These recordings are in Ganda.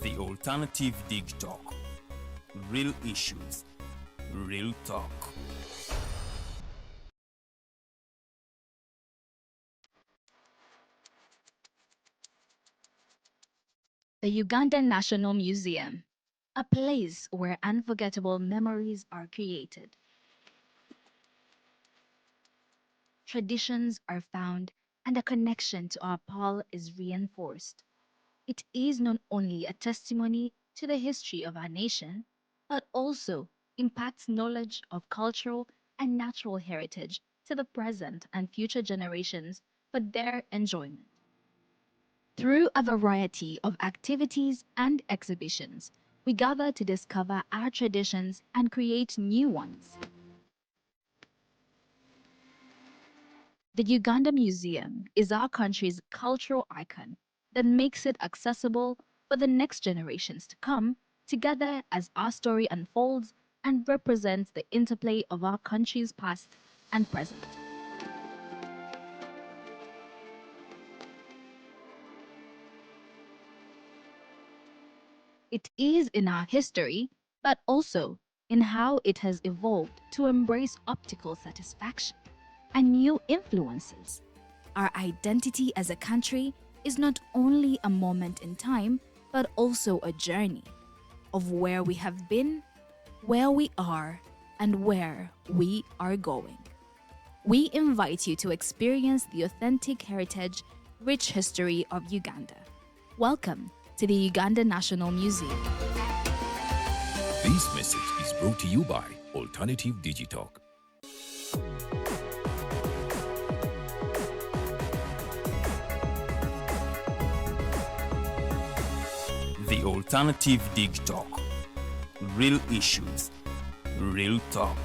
The Alternative Dig Talk. Real issues, real talk. The Ugandan National Museum, a place where unforgettable memories are created. Traditions are found and a connection to our pearl is reinforced. It is not only a testimony to the history of our nation, but also impacts knowledge of cultural and natural heritage to the present and future generations for their enjoyment. Through a variety of activities and exhibitions, we gather to discover our traditions and create new ones. The Uganda Museum is our country's cultural icon that makes it accessible for the next generations to come together as our story unfolds and represents the interplay of our country's past and present. It is in our history, but also in how it has evolved to embrace optical satisfaction and new influences. Our identity as a country is not only a moment in time, but also a journey of where we have been, where we are, and where we are going. We invite you to experience the authentic heritage, rich history of Uganda. Welcome to the Uganda National Museum. This message is brought to you by Alternative Digitalk. The Alternative Dig Talk. Real issues, real talk.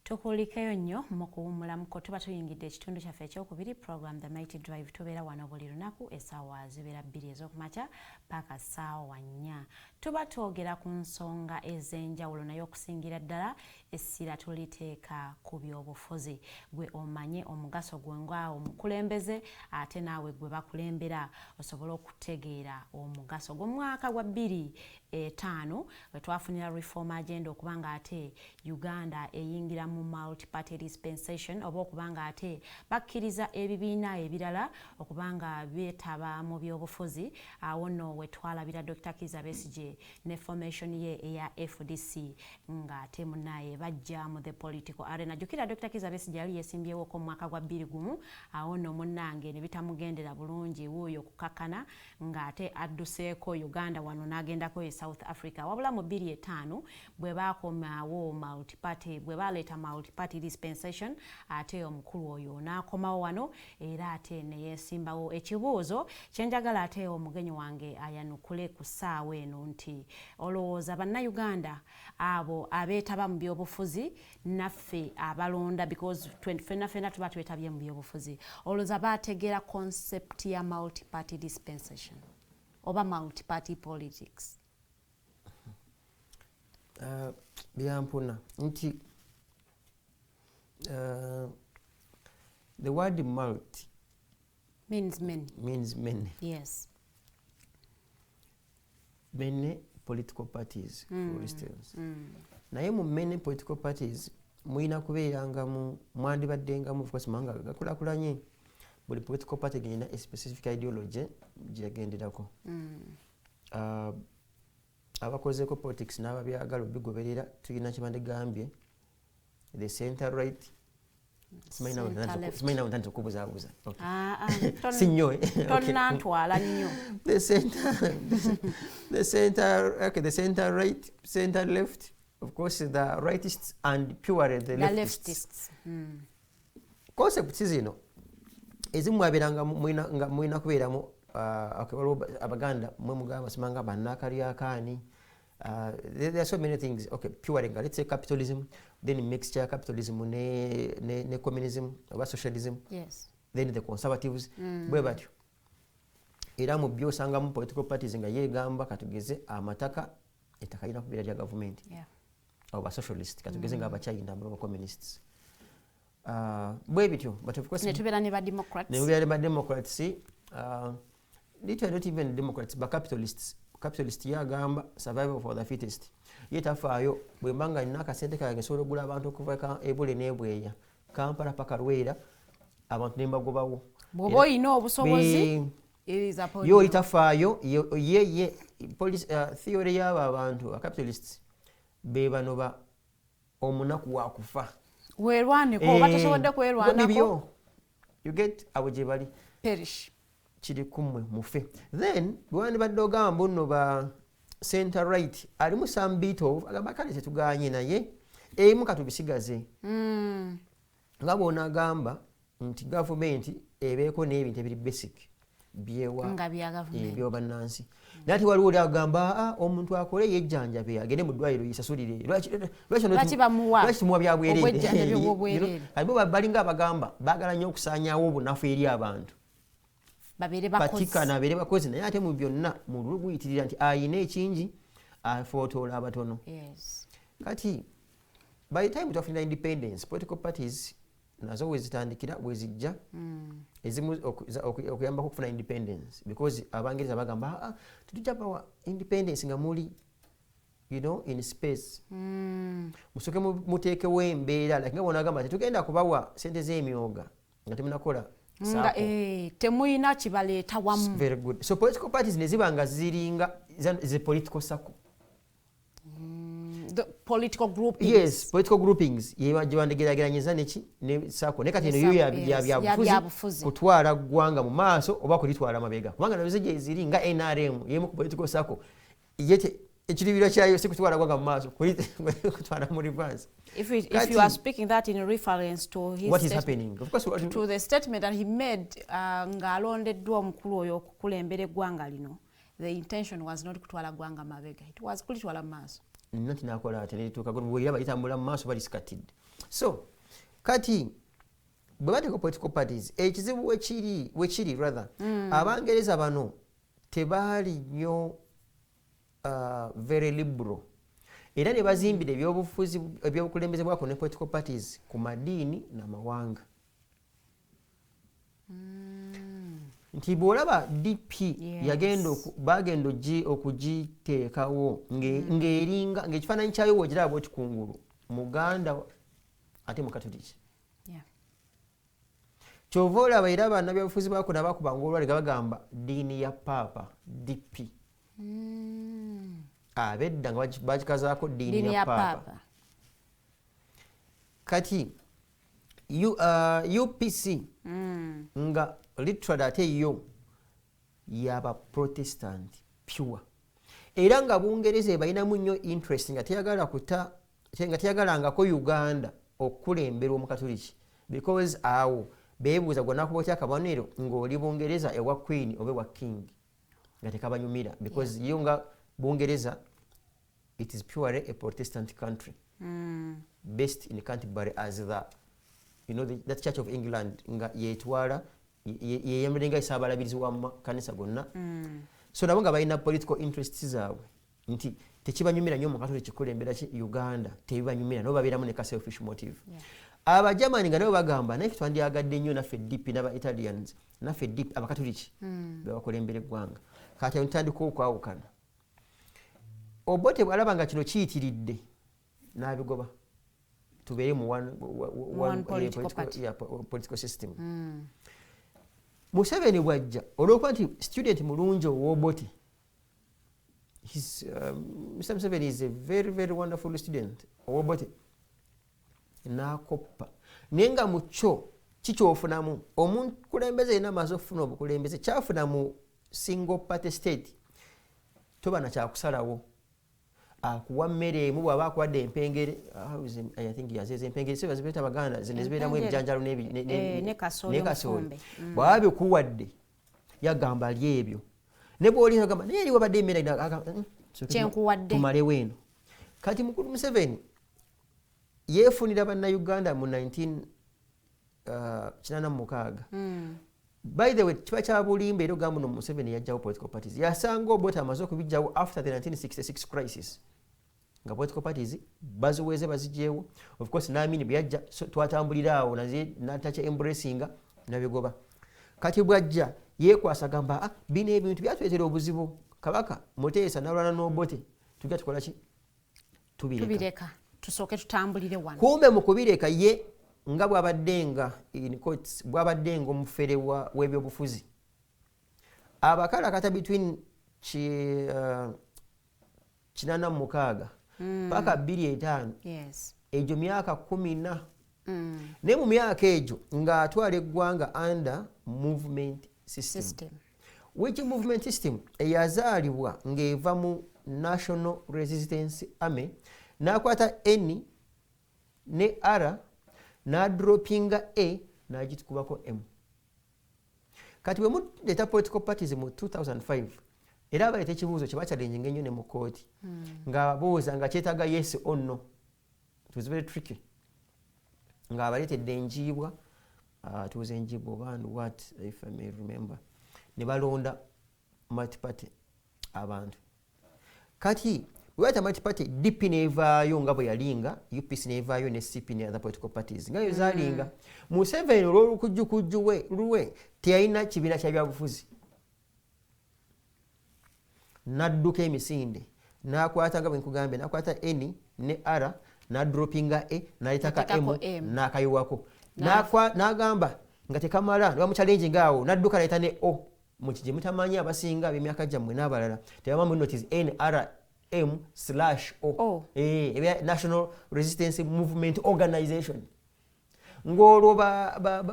Tukulikeyo nnyo mu kuwummulamuko tuba tuyingidde ekitundu kyaffe ekyokubiri program The Mighty Drive tubeera wano buli lunaku essaawa zibeera 2 ez'okumakya paka ssaawa 4. Tuba twogera ku nsonga ez'enjawulo naye okusingira ddala essira tuliteeka ku by'obufuzi gwe omanye omugaso gwe nga omukulembeze ate naawe gwe bakulembera osobole okutegeera omugaso gw'omwaka gwa 2005 we twafunira reform agenda okubanga ate Uganda eyingira mu multi-party dispensation oba okubanga ate bakkiriza ebibiina ebirala okubanga beetaba mu by'obufuzi awo nno we twalabira Dr. Kizza Besigye ne formation ye eya FDC nga ate munnaye bajja mu the political arena. Jukira Dr. Kizza Besigye yali yeesimbyewo ko mwaka gwa 2021 awo nno munnange ne bitamugendera bulungi wuuyo kukakana nga ate adduseeko Uganda wano n'agendako e South Africa wabula mu 2005 bwe baakomawo multi-party bwe baleeta multi-party dispensation ate omukulu oyo n'akomawo wano era ate ne yeesimbawo. Ekibuuzo kyenjagala ate omugenyi wange ayanukule ku ssaawa eno nti olowooza bannayuganda abo abeetaba mu by'obufuzi naffe abalonda because ffenna tuba twetabye mu by'obufuzi olowooza baategeera concept ya multi-party dispensation oba multi-party politics? Byampuna nti the word multi means many. Means many. Yes. Many political parties, for instance. Naye mu many political parties muyina kubeerangamu mwandibaddengamu of course manga gakulakulanye buli political party genda a specific ideology gyagenderako. Abakozeko politics n'ababyagala obigoberera tulina kibandegambye the center right simaina ntandika okubuzaabuza sinyoe tonnantwala nnyo the center right, center left, of course the rightists and purely the leftists. Concept zino ezimu mwabeeranga mulina kubeeramu abaganda mwe mugamba simanga banna kalyakaani. There are so many things. Okay, pure let's say capitalism, then mixture capitalism ne communism oba socialism. Yes. Then the conservatives. Bwe batyo. Era mu byosanga mu political parties nga yegamba katugeze amataka ettaka lina kubeera lya gavumenti. Yeah. Oba socialist katugeze nga abachina aba communists. Bwe bityo but of course ne tubeera ne ba democrats. Ne tubeera ne ba democrats. Not even democrats but capitalists. Capitalist yagamba survival for the fittest. Yetafaayo bwe mbanga nina akasente kange nsobola okugula abantu okuva ebule n'ebweya Kampala paka Lwera abantu ne mbagobawo. Bw'oba olina obusobozi yo itafaayo ye theory y'abo abantu capitalists be bano ba omunaku wa kufa. Weerwaneko oba tosobodde kwerwanako. You get abo gye bali. Perish. Kiri kumwe mufe. Then bwani badde ogamba nno ba center right alimu some bit of agamba kale tetuganye naye emu katubisigaze. Nga bona agamba nti gavumenti ebeeko n'ebintu ebiri basic byewa nga bya gavumenti by'obannansi. Nati waliwo oli agamba omuntu akole yejjanjabe agende mu ddwaliro yisasulire. Lwaki bamuwa bya bwereere. Obwejjanjabi obw'obwereere. Alibo balinga abagamba baagala nnyo okusaanyaawo obunafu eri abantu. Babere bakozi. Patikana babere bakozi naye ate mu byonna mu luguyitirira nti ayina ekingi afootola abatono. Yes. Kati by the time twafuna independence political parties nazo wezitandikira wezijja ezimu okuyambako okufuna independence because abangereza bagamba tutujja bawa independence nga muli in space. Musoke muteekewo embeera like nga bona agamba tetugenda kubawa sente z'emyoga nga temunakola temuyina kibaleeta wamu. Very good. So political parties ne ziba nga ziringa the political circle. The political groupings. Yes, political groupings. Yebandegeraganyeza neki ne circle. Nekati eno yo byabufuzi kutwala ggwanga mu maaso oba kulitwala mabega. Kubanga nazo gye ziringa NRM yemu ku political circle. Yete ekiribiro kyayo si kutwala ggwanga mu maaso kutwala mu reverse. If you are speaking that in reference to his what is happening, of course, to the statement that he made ng'alondeddwa omukulu oyo okukulembera eggwanga lino, the intention was not kutwala ggwanga mabega, it was kulitwala mu maaso. Nati nakola ate netuuka bwe balitambula mu maaso balisikatidde. So kati bwe bateeka political parties ekizibu wekiri rather abangereza bano tebaali nnyo very liberal. Era ne bazimbira ebyobufuzi ebyobukulembeze bwako ne political parties ku madiini n'amawanga. Nti bw'olaba DP bagenda okugiteekawo ng'eringa ng'ekifaananyi kyayo wogiraba bwoti kungulu Muganda ate Mukatoliki. Kyova olaba era bannabyabufuzi bako nabakubanga olwale nga bagamba ddiini ya Paapa DP. Abedda nga bakikazaako ddiini ya Paapa. Kati UPC nga literally ate yo yaba Protestant pure. Era nga Bungereza balinamu nnyo interest nga teyagalangako Uganda okukulembera Omukatoliki because awo beebuuza gwonakuba otya akabonero ng'oli Bungereza ewa Queen oba ewa King nga tekabanyumira because yo nga Bungereza it is purely a Protestant country based in Canterbury as that Church of England nga yetwala yeyambudde isaabalabirizi wa makanisa gonna. So nabo nga balina political interests zaabwe nti tekibanyumira nnyo Omukatoliki kikulembera ki Uganda tebibanyumira nabo babeeramu ne ka selfish motive. Abajamani nga nabo bagamba naye twandyagadde nnyo naffe DP n'aba Italians naffe DP Abakatoliki bebakulembera eggwanga kati ntandika okwawukana. Obote bw'alaba nga kino kiyitiridde n'abigoba tubeere mu one political system. Museveni bwajja olw'okuba nti student mulungi ow'Obote. Mr. Museveni is a very, very wonderful student ow'Obote. N'akoppa naye nga mu kyo kikyofunamu omukulembeze yenna amaze okufuna obukulembeze kyafuna mu single party state toba na kyakusalawo. akuwa mmere emu bw'aba akuwadde empengere I think yazeza empengere so bazibeta Baganda zinezibeeramu ebijanjalo ne kasooli bw'aba bikuwadde yagamba ali ebyo ne bw'oli agamba naye eriwo badde emmere kyenkuwadde tumalewo eno kati mukulu Museveni yeefunira bannayuganda mu 1986 by the way kiba kya bulimba era ogamba no Museveni yajjawo political parties yasanga Obote amaze okubijjawo after the 1966 crisis nga political parties baziweze bazigyewo of course naamini byajja twatambulira awo naye natacha embracinga nabigoba kati bwajja yeekwasa gamba bino ebintu byatuleetera obuzibu kabaka Muteesa n'alwana n'Obote tujja tukola ki tubireka tusooke tutambulire wano kumbe mu kubireka ye nga bw'abaddenga omufere w'ebyobufuzi abakalakata between 86 paka 25 egyo myaka 14 naye mu myaka egyo ng'atwala eggwanga under movement system which movement system eyazaalibwa ng'eva mu National Resistance Army n'akwata N ne R n'adropinga A n'agitukubako M. Kati bwe muleeta political parties mu 2005 era baleeta ekibuuzo kye bakyalenjinga ennyo ne mu kooti ng'ababuuza nga kyetaaga yes or no. It was very tricky. Ng'abaleetedde enjiibwa tuuze enjiibwa and what if I may remember ne balonda multi-party abantu. Kati weta multi-party DP nevaayo nga bwe yalinga UPC nevaayo ne CP ne other political parties nga yo zalinga Museveni olw'olukujjukujju luwe teyalina kibiina kya byabufuzi n'adduka emisinde n'akwata nga bwe nkugambye n'akwata N ne R n'adropinga E n'alitaka M n'akayiwako n'agamba nga tekamala ne bamuchallenge ngaawo n'adduka n'ayita ne O mu kije mutamanyi abasinga ab'emyaka gyammwe n'abalala tebamanyi notice NRM/O National Resistance Movement Organization ng'olwo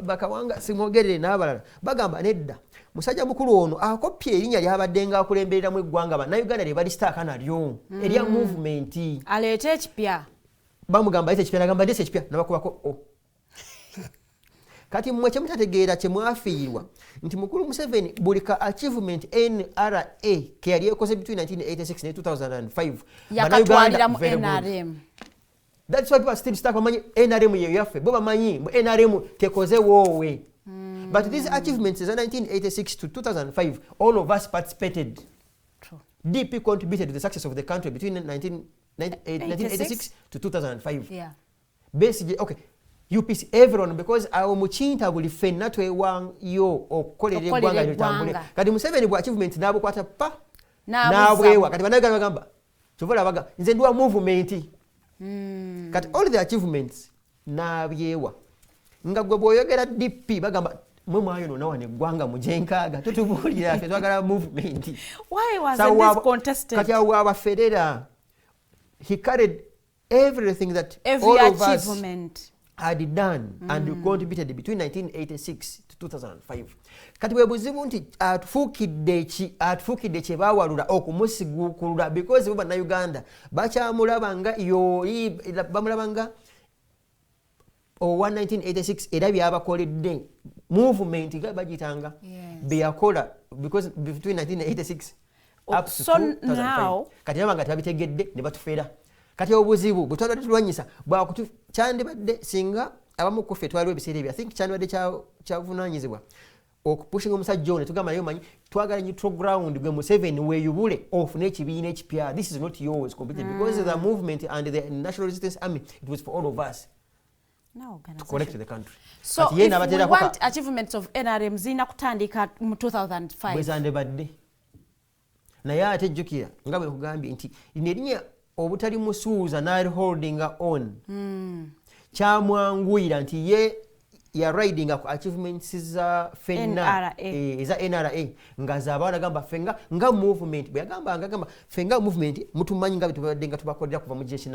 bakawanga simwogerere n'abalala bagamba nedda musajja mukulu ono akopye erinnya ly'abaddenga akulembereramu eggwanga bannayuganda lye balisitaaka nalyo erya movement aleete ekipya bamugamba aleete ekipya n'agamba ndeese ekipya nabakubako O. Kati mmwe kyemutategeera kyemwafiirwa nti mukulu Museveni buli ka achievement NRA ke yali ekoze between 1986 ne 2005 yakatwalira mu NRM. That's why people still stuck bamanyi NRM ye yaffe bo bamanyi NRM tekoze woowe. But these achievements is 1986 to 2005 all of us participated. True. DP contributed to the success of the country between 1986 to 2005. Yeah. Basically, okay. UPC everyone because awo mukinta buli fenna twewanyo okukolera eggwanga litambule kati Museveni bwa achievement n'abukwata pa n'abwewa kati banaga bagamba tuvola baga nze ndwa movement kati all the achievements n'abyewa nga gwe bw'oyogera DP bagamba mwe mwayono nawa neggwanga mujenkaaga tutubuulira ffe twagala movement why wasn't this contested kati awo abaferera he carried everything that every all of achievement us had done and contributed between 1986 to 2005. Kati bwe buzibu nti atufuukidde kye baawalula okumusiguukulula because bo bannayuganda bakyamulaba nga yoli bamulaba nga owa 1986 era byabakoledde movement nga bagitanga byeyakola because between 1986 up to so 2005 now kati nabanga tebabitegedde ne batufeera kati obuzibu bwetwabadde tulwanyisa bwakutu kyandibadde singa abamu kuffe twaliwo ebiseera ebyo I think kyandibadde kyavunaanyizibwa okupushinga omusajja ono tugamba naye omanyi twagala neutral ground gwe Museveni weeyubule ofune ekibiina ekipya this is not yours completely because the movement and the National Resistance Army it was for all of us to connect the country. So if we want achievements of NRM zina kutandika mu 2005 bwezandibadde naye ate jjukira nga bwe nkugambye nti nerinnya obutali musuuza n'ali holdinga on kyamwanguyira nti ye ya ridinga ku achievements za fenna eza NRA nga zaabaana gamba fenga nga movement bwe yagambanga agamba fenga movement mutumanyi nga bitubadde nga tubakolera kuva mu 86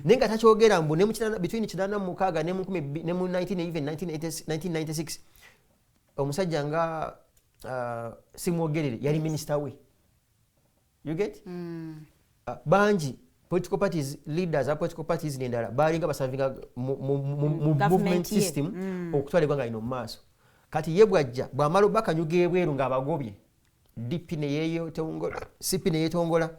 naye nga takyogera mbu ne mu between 86 ne mu 1996 omusajja nga simwogerere yali minisita we you get banji political parties leaders of political parties n'endala balinga basavinga mu movement system okutwala eggwanga lino mu maaso kati ye bwajja bw'amala bakanyuga ebweru ng'abagobye DP ne yeetongola CP ne yeetongola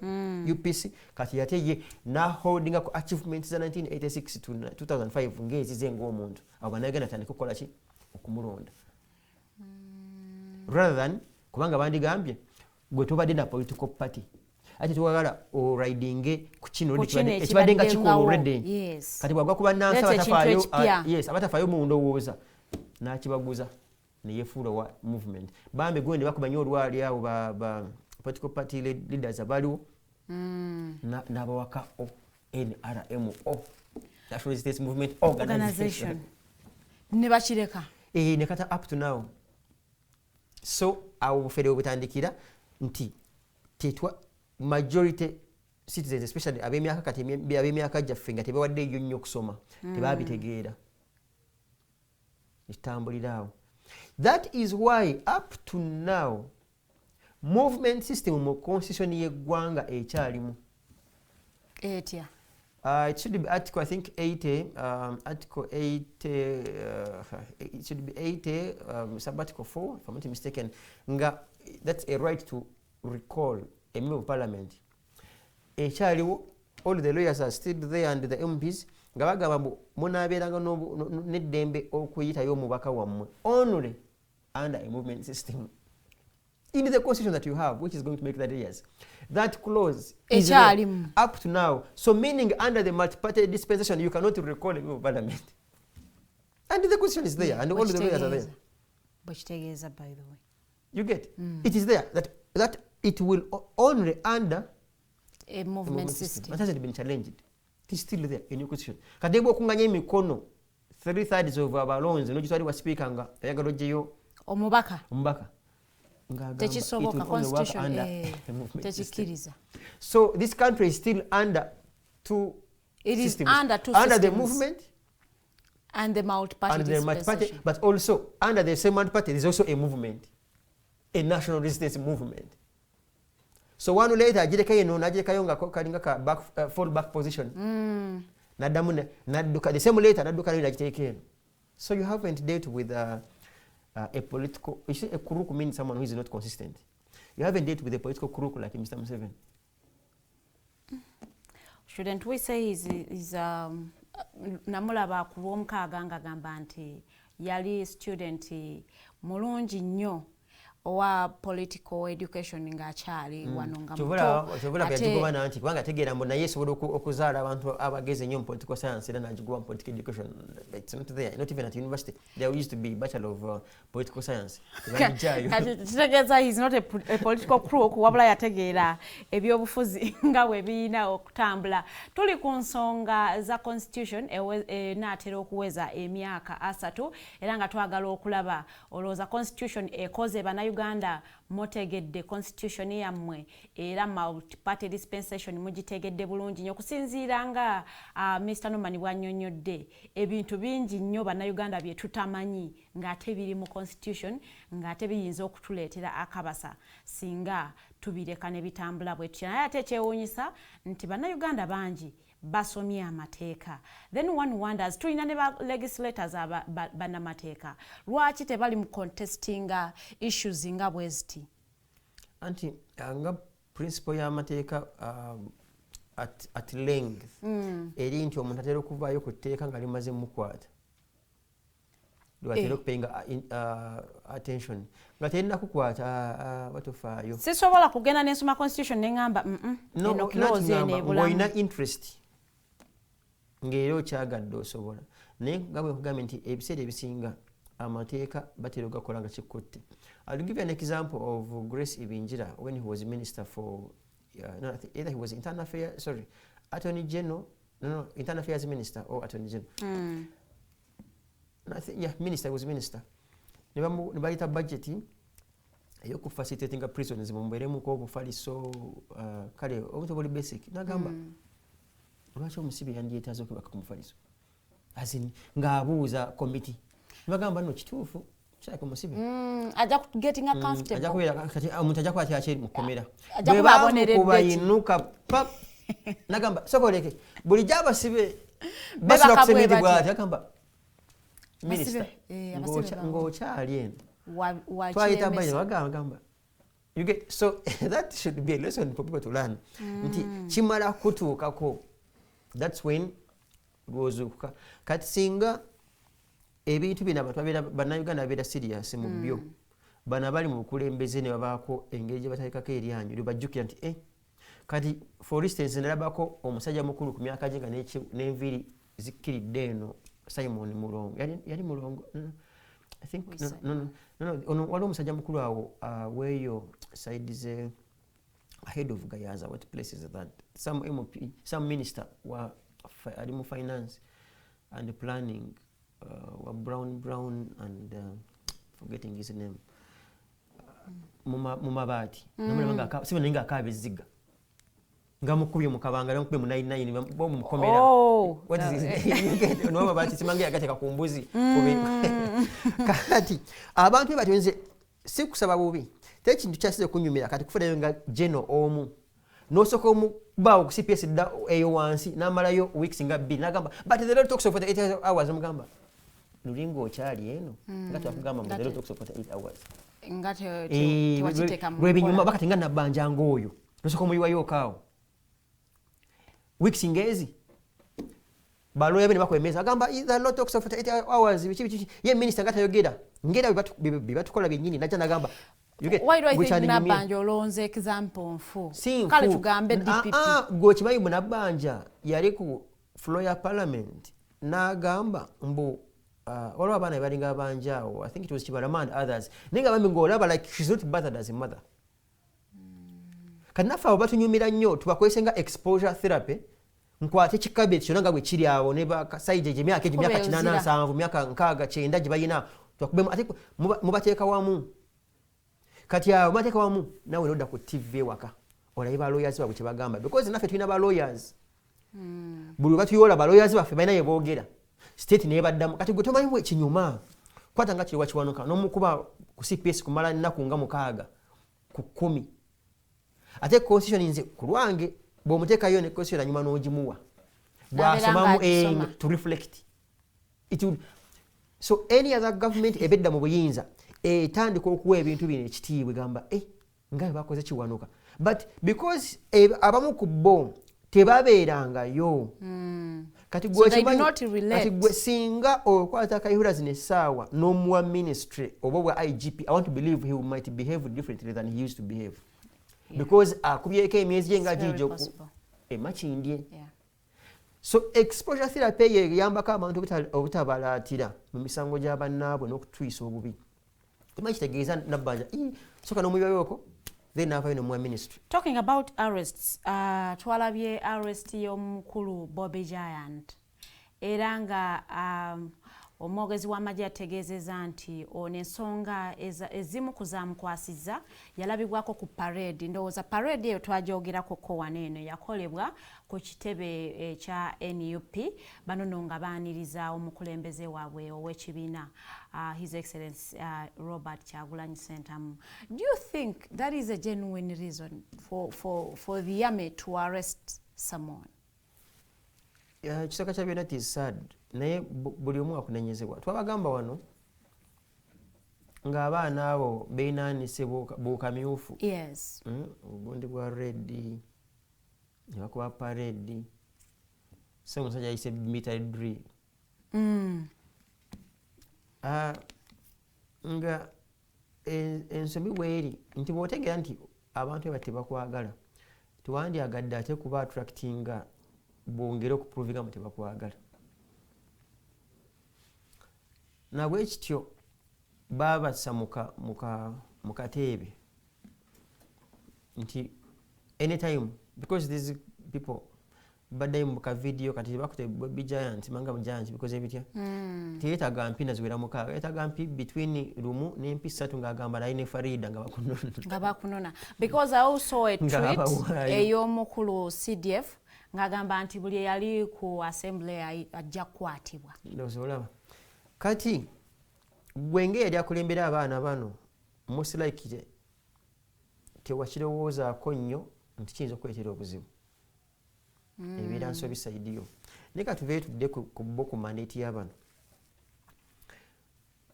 UPC kati yate ye naholdinga ku achievements za 1986 to 2005 ng'ezize ng'omuntu abo banagenda atandika okukola ki okumulonda rather than kubanga bandigambye gwe tobadde na political party ate twagala oridinge ku kino ekibadde nga kikola already kati bwagwa kuba nansi abatafaayo mu ndowooza n'akibaguza ne yefuula wa movement bambi gwe ne bakuba nnyo olwali awo ba political party leaders abaliwo n'abawaka NRMO National Resistance Movement Organization ne bakireka ne kata up to now so awo bufere obutandikira nti tetwa majority citizens especially ab'emyaka kati ab'emyaka gyaffe nga tebawadde eyo nnyo okusoma tebabitegeera ekitambulira awo. That is why up to now movement system mu constitution y'eggwanga ekyalimu etya it should be article I think 80 article 80 it should be 80 sub article 4 if I'm not mistaken nga that's a right to recall a member of parliament ekyaliwo all the lawyers are still there and the MPs nga bagamba munaabeeranga n'eddembe okuyitayo omubaka wammwe only under a movement system in the constitution that you have which is going to make that years that clause is up to now so meaning under the multi-party dispensation you cannot recall a member of parliament and the constitution is there and all the lawyers are there bwekitegeeza by the way you get it is there that it will only under a movement system it hasn't been challenged it is still there in your constitution kati bwe okunganya emikono 3/3 of abalonzi n'ogitwalibwa speaker nga ayagala ogyeyo omubaka tekisoboka constitution tekikiriza so this country is still under two systems under the movement and the multi-party dispensation but also under the same multi-party there is also a movement a national resistance movement so one later ajirekayo no najirekayo nga kalinga ka fall back position nadamu nadduka the same later nadduka nayo najiteekeno so you haven't dealt with a political you see a kuruku means someone who is not consistent you haven't dealt with a political kuruku like Mr. Museveni shouldn't we say is namulaba ku lw'omukaaga nga gamba nti yali student mulungi nnyo owa political education ng'akyali wano nga kyovola byagigoba nti kubanga tegeera mbu naye esobola okuzaala abantu abageze nnyo mu political science era nagigoba mu political education it's not there not even at university there used to be bachelor of political science kitegeeza he is not a political crook wabula yategeera ebyobufuzi nga bwe birina okutambula tuli ku nsonga za constitution enaatera okuweza emyaka 3 era nga twagala okulaba olowooza constitution ekoze Uganda motegedde constitution yammwe era multi-party dispensation mugitegedde bulungi nnyo okusinziira nga Mr. Norman bw'annyonnyodde ebintu bingi nnyo bannayuganda bye tutamanyi ng'ate biri mu constitution ng'ate biyinza okutuleetera akabasa singa tubireka ne bitambula bwetyo naye ate ekyewuunyisa nti bannayuganda bangi basomye amateeka then one wonders tulina ne ba legislators bannamateeka lwaki tebali mu contestinga issues nga bweziti anti nga principle y'amateeka at length eri nti omuntu atera okuvaayo ku tteeka nga limaze mukwata lwatera okupayinga attention nga terina kukwata batufaayo sisobola kugenda nensoma constitution neŋŋamba eno clause eno ebulamu ng'olina interest ng'era okyagadde osobola naye nga bwe nkugambye nti ebiseera ebisinga amateeka batera ogakola nga kikutte. I'll give you an example of Grace Ibinjira when he was minister for either he was internal affairs, attorney general, internal affairs minister or attorney general. I think, minister, he was minister. Ne bayita budget eyoku facilitating prisons mumberemu ko bufaliso kale omuntu buli basic nagamba lwaki omusibe yandietazo kubaka ku mufaliso azin ngaabuuza committee bagamba no kituufu kyako musibe aja getting comfortable aja kuira kati omuntu aja kwati acheri mukomera aja kubaboneredde kubayinuka pap nagamba sokoleke buli jabasibe basira kusemedi bwati agamba minister ngokyali eno twayita mbanya bagamba you get so that should be a lesson for people to learn nti kimala kutuukako that's when gozuka kati singa ebintu bino abantu babeera bannayuganda babeera serious mu byo bana bali mu bukulembeze ne babaako engeri gye batalekako eryanyu libajjukira nti kati for instance nalabako omusajja mukulu ku myaka gye nga n'enviiri zikkiridde eno Simon Mulongo yali Mulongo I think no waliwo omusajja mukulu awo weeyo side ze ahead of Gayaza what place is that some MP some minister wa ali mu finance and planning wa brown and forgetting his name mumabati namulanga sibe ninga akabeziga ngamukubye mukabanga namukubye mu 99 bo mukomera what is this no mabati simange agateka kumbuzi kati abantu batenze sikusaba bubi tekintu kyasize kunyumira kati kufuna nga jeno omu nosoko mu bawo ku CPS da eyo wansi namalayo weeks nga 2 nagamba but the lot talks of 8 hours mugamba lulingo kyali eno ngati akugamba mu the lot talks of 8 hours ngati tiwachiteka mu rebinyuma bakati nga nabanja ngoyo nosoko mu yiwayo kawo weeks ngezi baloya bene bakwemeza agamba the lot talks of 8 hours bichi ye minister ngata yogera ngera bibatukola byenyini najja nagamba why do I think nabanja olonze example mfu kale tugambe DPP go kibayi munabanja yali ku floor ya parliament nagamba mbu olwa bana balinga banjao I think it was Chibaramand others ninga bambi ngolaba like she's not bothered as a mother kanafa abatunyumira nnyo tubakwesenga exposure therapy nkwate kikabe kyonanga bwe kiri awo ne bakasaije je myaka 87 myaka 9 gye bayina twakubemu ate mubateeka wamu kati awo mubateeka wamu nawe noda ku TV waka olayiba lawyers babwe kye bagamba because naffe tulina ba lawyers buli batuyola ba lawyers baffe bayina ye boogera state ne baddamu kati gwe tomanyi bwe kinyuma kwata nga kiri wakiwanuka n'omukuba ku CPS kumala nnaku nga 6 ku 10 ate constitution nze ku lwange bw'omuteekayo ne constitution anyuma n'ogimuwa bw'asomamu to reflect it will, so any other government ebedda mu buyinza etandika okuwa ebintu bino ekitiibwe gamba nga bwe bakoze kiwanuka but because abamu ku bo tebabeerangayo kati gwe singa okwata kayihura zino essaawa n'omuwa ministry oba obwa IGP I want to believe he might behave differently than he used to behave because akubyeko emyezi gye nga gijo emakindye so exposure therapy yeyambako abantu obutabalatira mu misango gy'abannaabwe n'okutwisa obubi kimanyi kitegeeza nabbanja soka n'omuyayoko then avayo n'omuwa ministry. Talking about arrests, twalabye arrest y'omukulu Bobby Giant era nga omwogezi w'amagye ategeezezza nti ono ensonga ezimu kuzaamukwasizza yalabibwako ku parade ndowooza parade eyo twagyogerako ko wano eno yakolebwa ku kitebe ekya NUP bano nno nga baaniriza omukulembeze waabwe ow'ekibiina His Excellency Robert Kyagulanyi Ssentamu. Do you think that is a genuine reason for the army to arrest someone? Kisaka kya byonna is sad naye buli omu akunenyezebwa twabagamba wano ng'abaana abo beenaanise buukamyufu yes obundi bwa reddi ne bakuba paredi so omusajja yayise military drill nga ensobi bweri nti bw'otegeera nti abantu eba tebakwagala tewandyagadde ate kuba attractinga bwongere okuprovinga mu tebakwagala nabwe kityo babassa mu kateebe nti anytime because these people baddayo mu kavidiyo kati bakute Bobby Giant manga mu Giant because ebitya tiyetaga mpi naziwera mukaaga yetaga mpi between lumu n'empi 3 ng'agamba naye ne Farida nga bakunona because I also a tweet ey'omukulu CDF ng'agamba nti buli eyali ku assembly ajja kukwatibwa ndozolaba kati gwenge yali akulembera abaana bano most likely tewakirowoozaako nnyo nti kiyinza okuleetera obuzibu ebeera nsobi saidiyo naye katubeere tudde ku bo ku mandate y'abano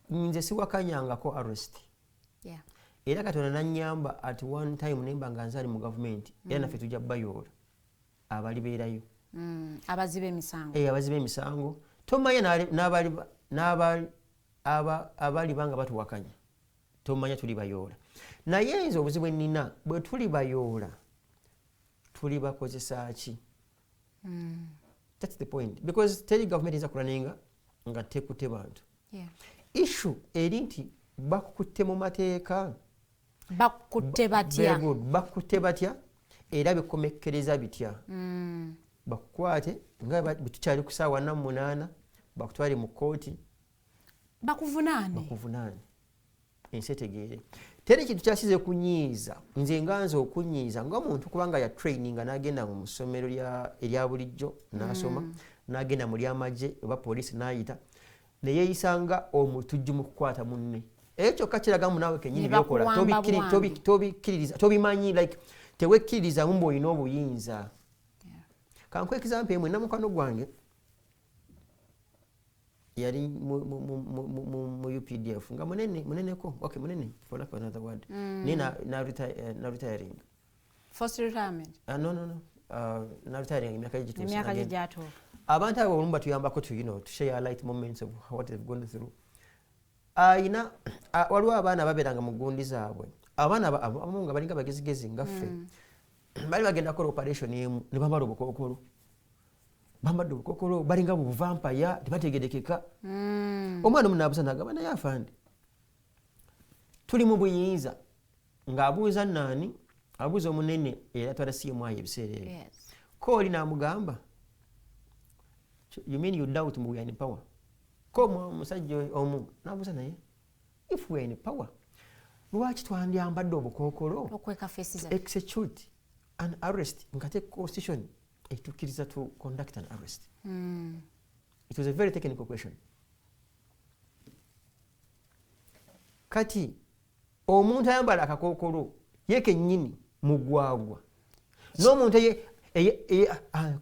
nze siwakanyangako arrest era katonda nanyamba at one time nemba nga nzaali mu gavumenti era naffe tujja bayoola abalibeerayo abaziba emisango abaziba emisango tomanya abali banga batuwakanya tomanya tuli bayoola naye nze obuzibu ennina bwe tuli bayoola tuli bakozesa ki that's the point because teri gavumenti eza kulaninga nga tekutte bantu issue eri nti bakukutte mu mateeka bakukutte batya era bikomekkereza bitya bakukwate nga tukyali ku ssaawa 48 bakutwale mu kooti bakuvunaane ensi etegeere teri kintu kyasize kunyiiza nze nganze okunyiiza ngaomuntu kubanga ya traininga n'agenda mu ssomero erya bulijjo n'asoma n'agenda mu lyamagye oba poliisi n'ayita neyeeyisanga omutujju mu kukwata munne ekyo kyokka kiraga munaawe kennyini byokola tobimanyi like tewekkiririzamu mbw'olina obuyinza kankwa example emwe namukano gwange yali mu UPDF nga muneneko okay munene for lack of another word na retiring first retirement no na retiring emyaka gituuka abantu abo olumba tuyambako to share light moments of what they've gone through ayina waliwo abaana babeeranga mu gundi zaabwe abaana abamu nga balinga bagezigezi ngaffe bali bagenda kola operation emu ne bambala obukookolo bambadde obukookolo balinga buvampaya tebategedekeka omwana omunaabuza nagamba naye afande tuli mu buyinza ng'abuuza nnaani abuuza omunene era twala CMI ebiseera ebyo kooli n'amugamba you mean you doubt we are in power ko musajja omu n'abuuza naye if we are in power lwaki twandyambadde obukookolo execute an arrest nga te constitution etukkiriza to conduct an arrest it was a very technical question kati omuntu ayambala akakookolo ye kennyini mugwagwa n'omuntu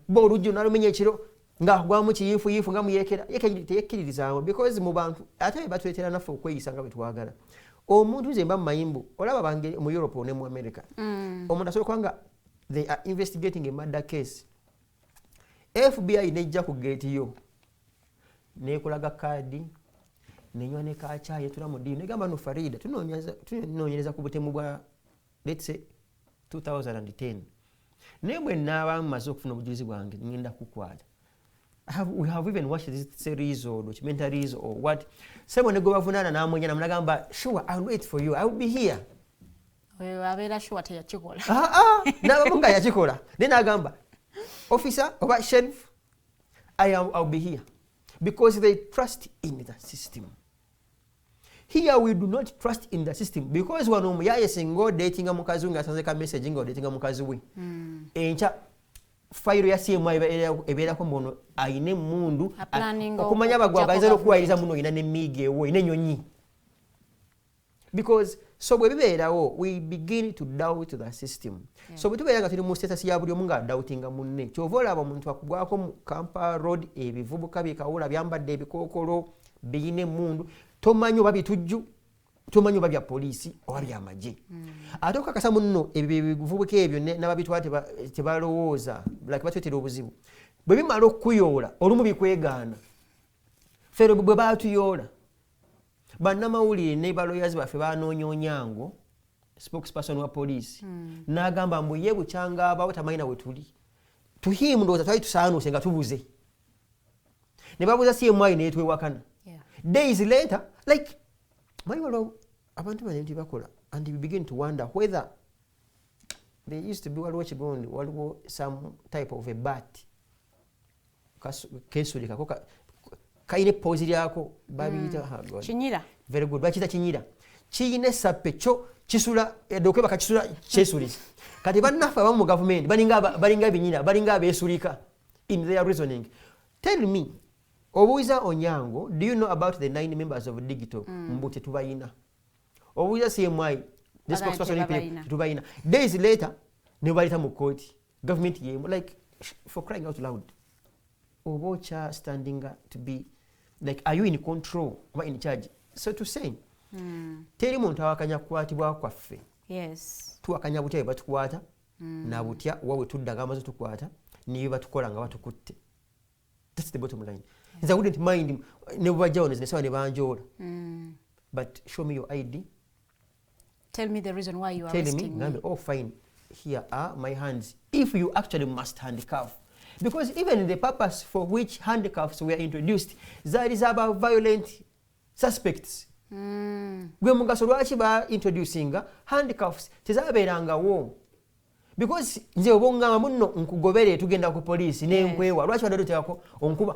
kuba olujjo nalumenya ekiro ng'agwamu kiyiifuyiifu nga muyeekera ye kennyini teyekkiririzaamu because mu bantu ate be batuleetera naffe okweyisa nga bwe twagala omuntu nze mba mu mayimbu olaba bange mu Europe ne mu America omuntu asobola kuba nga they are investigating a murder case FBI nejja ku gate yo nekulaga kaadi nenywa ne kacaayi tula mu ddiini negamba no Farida tunoonyereza ku butemu bwa let's say 2010 naye bwe naaba mumaze okufuna obujulizi bwange ngenda kukwata we have even watched this series or documentaries or what someone go bavunaana n'amwenya namugamba sure I'll wait for you I will be here abeera sure teyakikola n'abamunga yakikola naye n'agamba officer oba sheriff I'll be here because they trust in the system. Here we do not trust in the system because wano omuyaye singa odatinga mukazi nga asanze ka message nga odatinga mukazi we encha file ya CMI ebeerako mbono ayine mundu okumanya bagwagaliza okuwayiriza muno ina nemige wo ine nyonyi because so bwe bibeerawo we begin to doubt the system so bwe tubeera nga tuli mu status ya buli omu nga doubtinga munne kyova olaba omuntu akugwako mu Kampala Road ebivubuka bikawula byambadde ebikookolo biyine mundu tomanyi oba bitujju tomanyi oba bya poliisi oba byamagye ate okakasa munno ebivubuka ebyo n'ababitwala tebalowooza like batwetera obuzibu bwe bimala okukuyoola olumu bikwegaana ffe bwe baatuyoola bannamawulire ne baloyazi baffe banoonya Onyango spokesperson wa poliisi n'agamba mbu ye bukyanga abawo tamanyi na we tuli tuhimu ndowooza twali tusaanuuse nga tubuze ne babuuza CMI neetwewakana days later like manyi abantu bane nti bakola and we begin to wonder whether there used to be waliwo kigondi waliwo some type of a bat kesulika kaine pose lyako babiyita kinyira very good bakita kinyira kiyine sappe kyo kisula edoke bakakisula kyesulisa kati bannaffe abamu mu government balinga binyira balinga abeesulika in their reasoning. Tell me obuuza Onyango, do you know about the 9 members of digital mbuti tubayina obuuza CMI the spokesperson tubayina days later ne balita mu court government yemu like for crying out loud, obocha standing to be like, are you in control or in charge? So to say, teri muntu awakanya kukwatibwa kwaffe. Yes. Tuwakanya butya bwe batukwata, na butya wawe tuddaga amaze tukwata, niyo batukola nga batukutte. That's the bottom line. Yes. I wouldn't mind ne bwajjawo ne sawa ne banjola. But show me your ID. Tell me the reason why you are arresting me. Oh, fine. Here are my hands. If you actually must handcuff. Because even the purpose for which handcuffs were introduced, that is about violent suspects. Gwe mugaso lwaki ba introducing handcuffs tezabeerangawo. Because nze obongama munno nkugobere tugenda ku police n'enkwewa lwaki wadde teako onkuba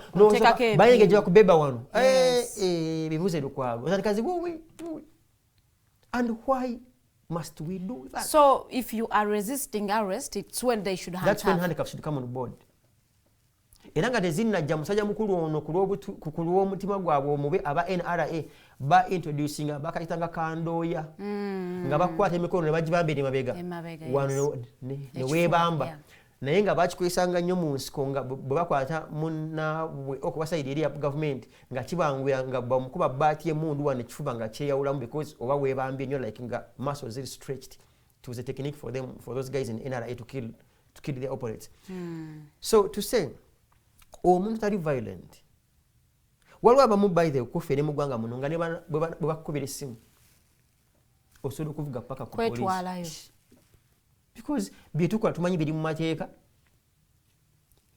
bayengejewa ku beba wano bibuze lukwago otandikazi wowe. And why must we do that? So if you are resisting arrest, it's when they should handcuff. That's when handcuffs should come on board. Era nga tezinnajja musajja mukulu ono ku lw'omutima gwabwe omubi aba NRA ba introducing bakayitanga kandooya nga bakwata emikono ne bagibambira emabega wano ne weebamba naye nga bakikwesanga nnyo mu nsiko nga bwe bakwata munnaabwe okuba sayidi eri ya gavumenti nga kibangwira nga bamukuba baati emundu wano ekifuba nga kyeyawulamu because oba weebambye nnyo like nga muscles ziri stretched. It was a technique for them, for those guys in NRA to kill their opponents. So to say omuntu tali violent waliwo abamu by the kufa eri mu ggwanga muno nga bwe bakukubira essimu osobola okuvuga paka ku police because byetukola tumanyi biri mu mateeka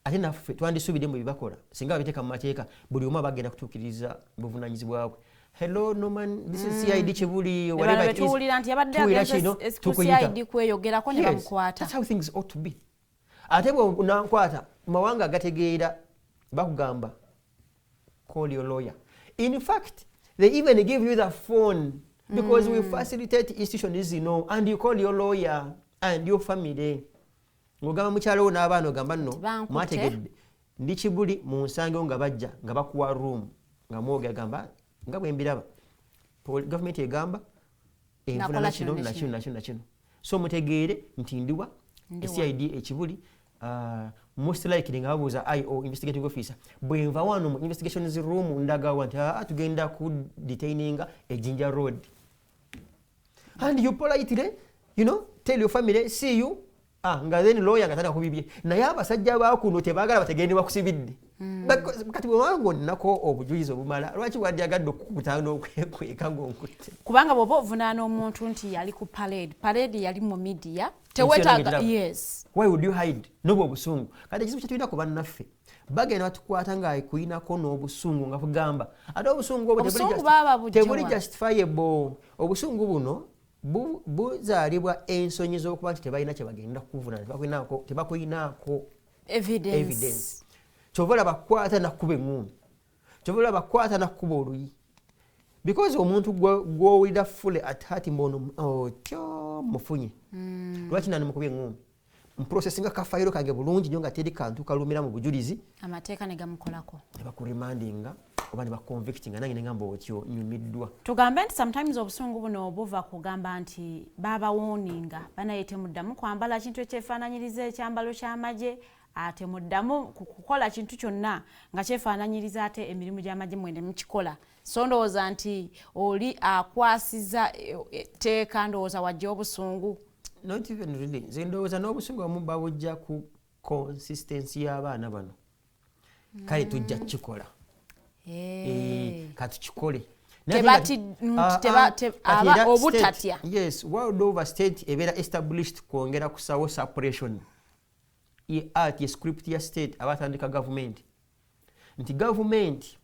ate naffe twandisubire mu bibakola singa babiteeka mu mateeka buli omu abagenda kutuukiriza buvunaanyizibwa bwe. Hello Norman, this is CID Kibuli, whatever it is. Tuwulira nti yabadde ageze ku CID kweyogerako ne bamukwata. That's how things ought to be. Ate bwe unankwata mawanga agategeera bakugamba call your lawyer. In fact, they even give you the phone because we facilitate institutions, and you call your lawyer and your family. Ngogamba mukyalo n'abaana ogamba nno mwategedde ndi Kibuli mu nsange nga bajja nga bakuwa room nga mwoga agamba nga bwe mbiraba gavumenti egamba enfuna nakino so mutegeere nti ndiwa CID ekibuli most likely nga babuuza IO investigating officer bwe nva wano mu investigations room ndagawa nti tugenda ku detaininga Jinja Road, and you politely tell your family see you nga then lawyer nga tana kubibye naye abasajja bakuno tebaagala bategendebwa kusibidde kati bwewango nnako obujulizi obumala lwaki wadde agadde okukutana okwekweka ng'onkutte kubanga bw'oba ovunaana omuntu nti yali ku parade yali mu media tewetaaga. Yes, why would you hide n'obwo obusungu kati ekizibu kyetulina ku bannaffe bagenda batukwata ng'akuyinako n'obusungu nga kugamba ate obusungu obwo tebuli justifiable. Obusungu buno buzaalibwa ensonyi z'okuba nti tebalina kye bagenda kuvunaana tebakuyinaako evidence. Kyovola bakwata nakkuba eŋŋumi, kyovola bakwata nakkuba oluyi because omuntu gw'owulira fule at heart mbono tyo mufunye lwaki nani mukubye eŋŋumi mprocessinga kafayiro kange bulungi nnyo nga teri kantu kalumira mu bujulizi amateeka ne gamukolako ne bakuremandinga oba ne baconvictinga nange ne ngamba otyo nyumiddwa. Tugambe nti sometimes obusungu buno obuva kugamba nti babawoninga banaye temuddamu kwambala kintu ekyefaananyiriza ekyambalo ky'amagye ate muddamu kukola kintu kyonna nga kyefaananyiriza ate emirimu gy'amagye mwende mukikola. So ndowooza nti oli akwasiza teeka ndowooza wajja obusungu. Not even really. Nze ndowooza n'obusungu wamu babujja ku consistency y'abaana bano kale tujja kukikola katukikole obutatya. Yes, world over state ebeera established kwongera kusawo separation ati script ya state abatandika gavumenti nti gavumenti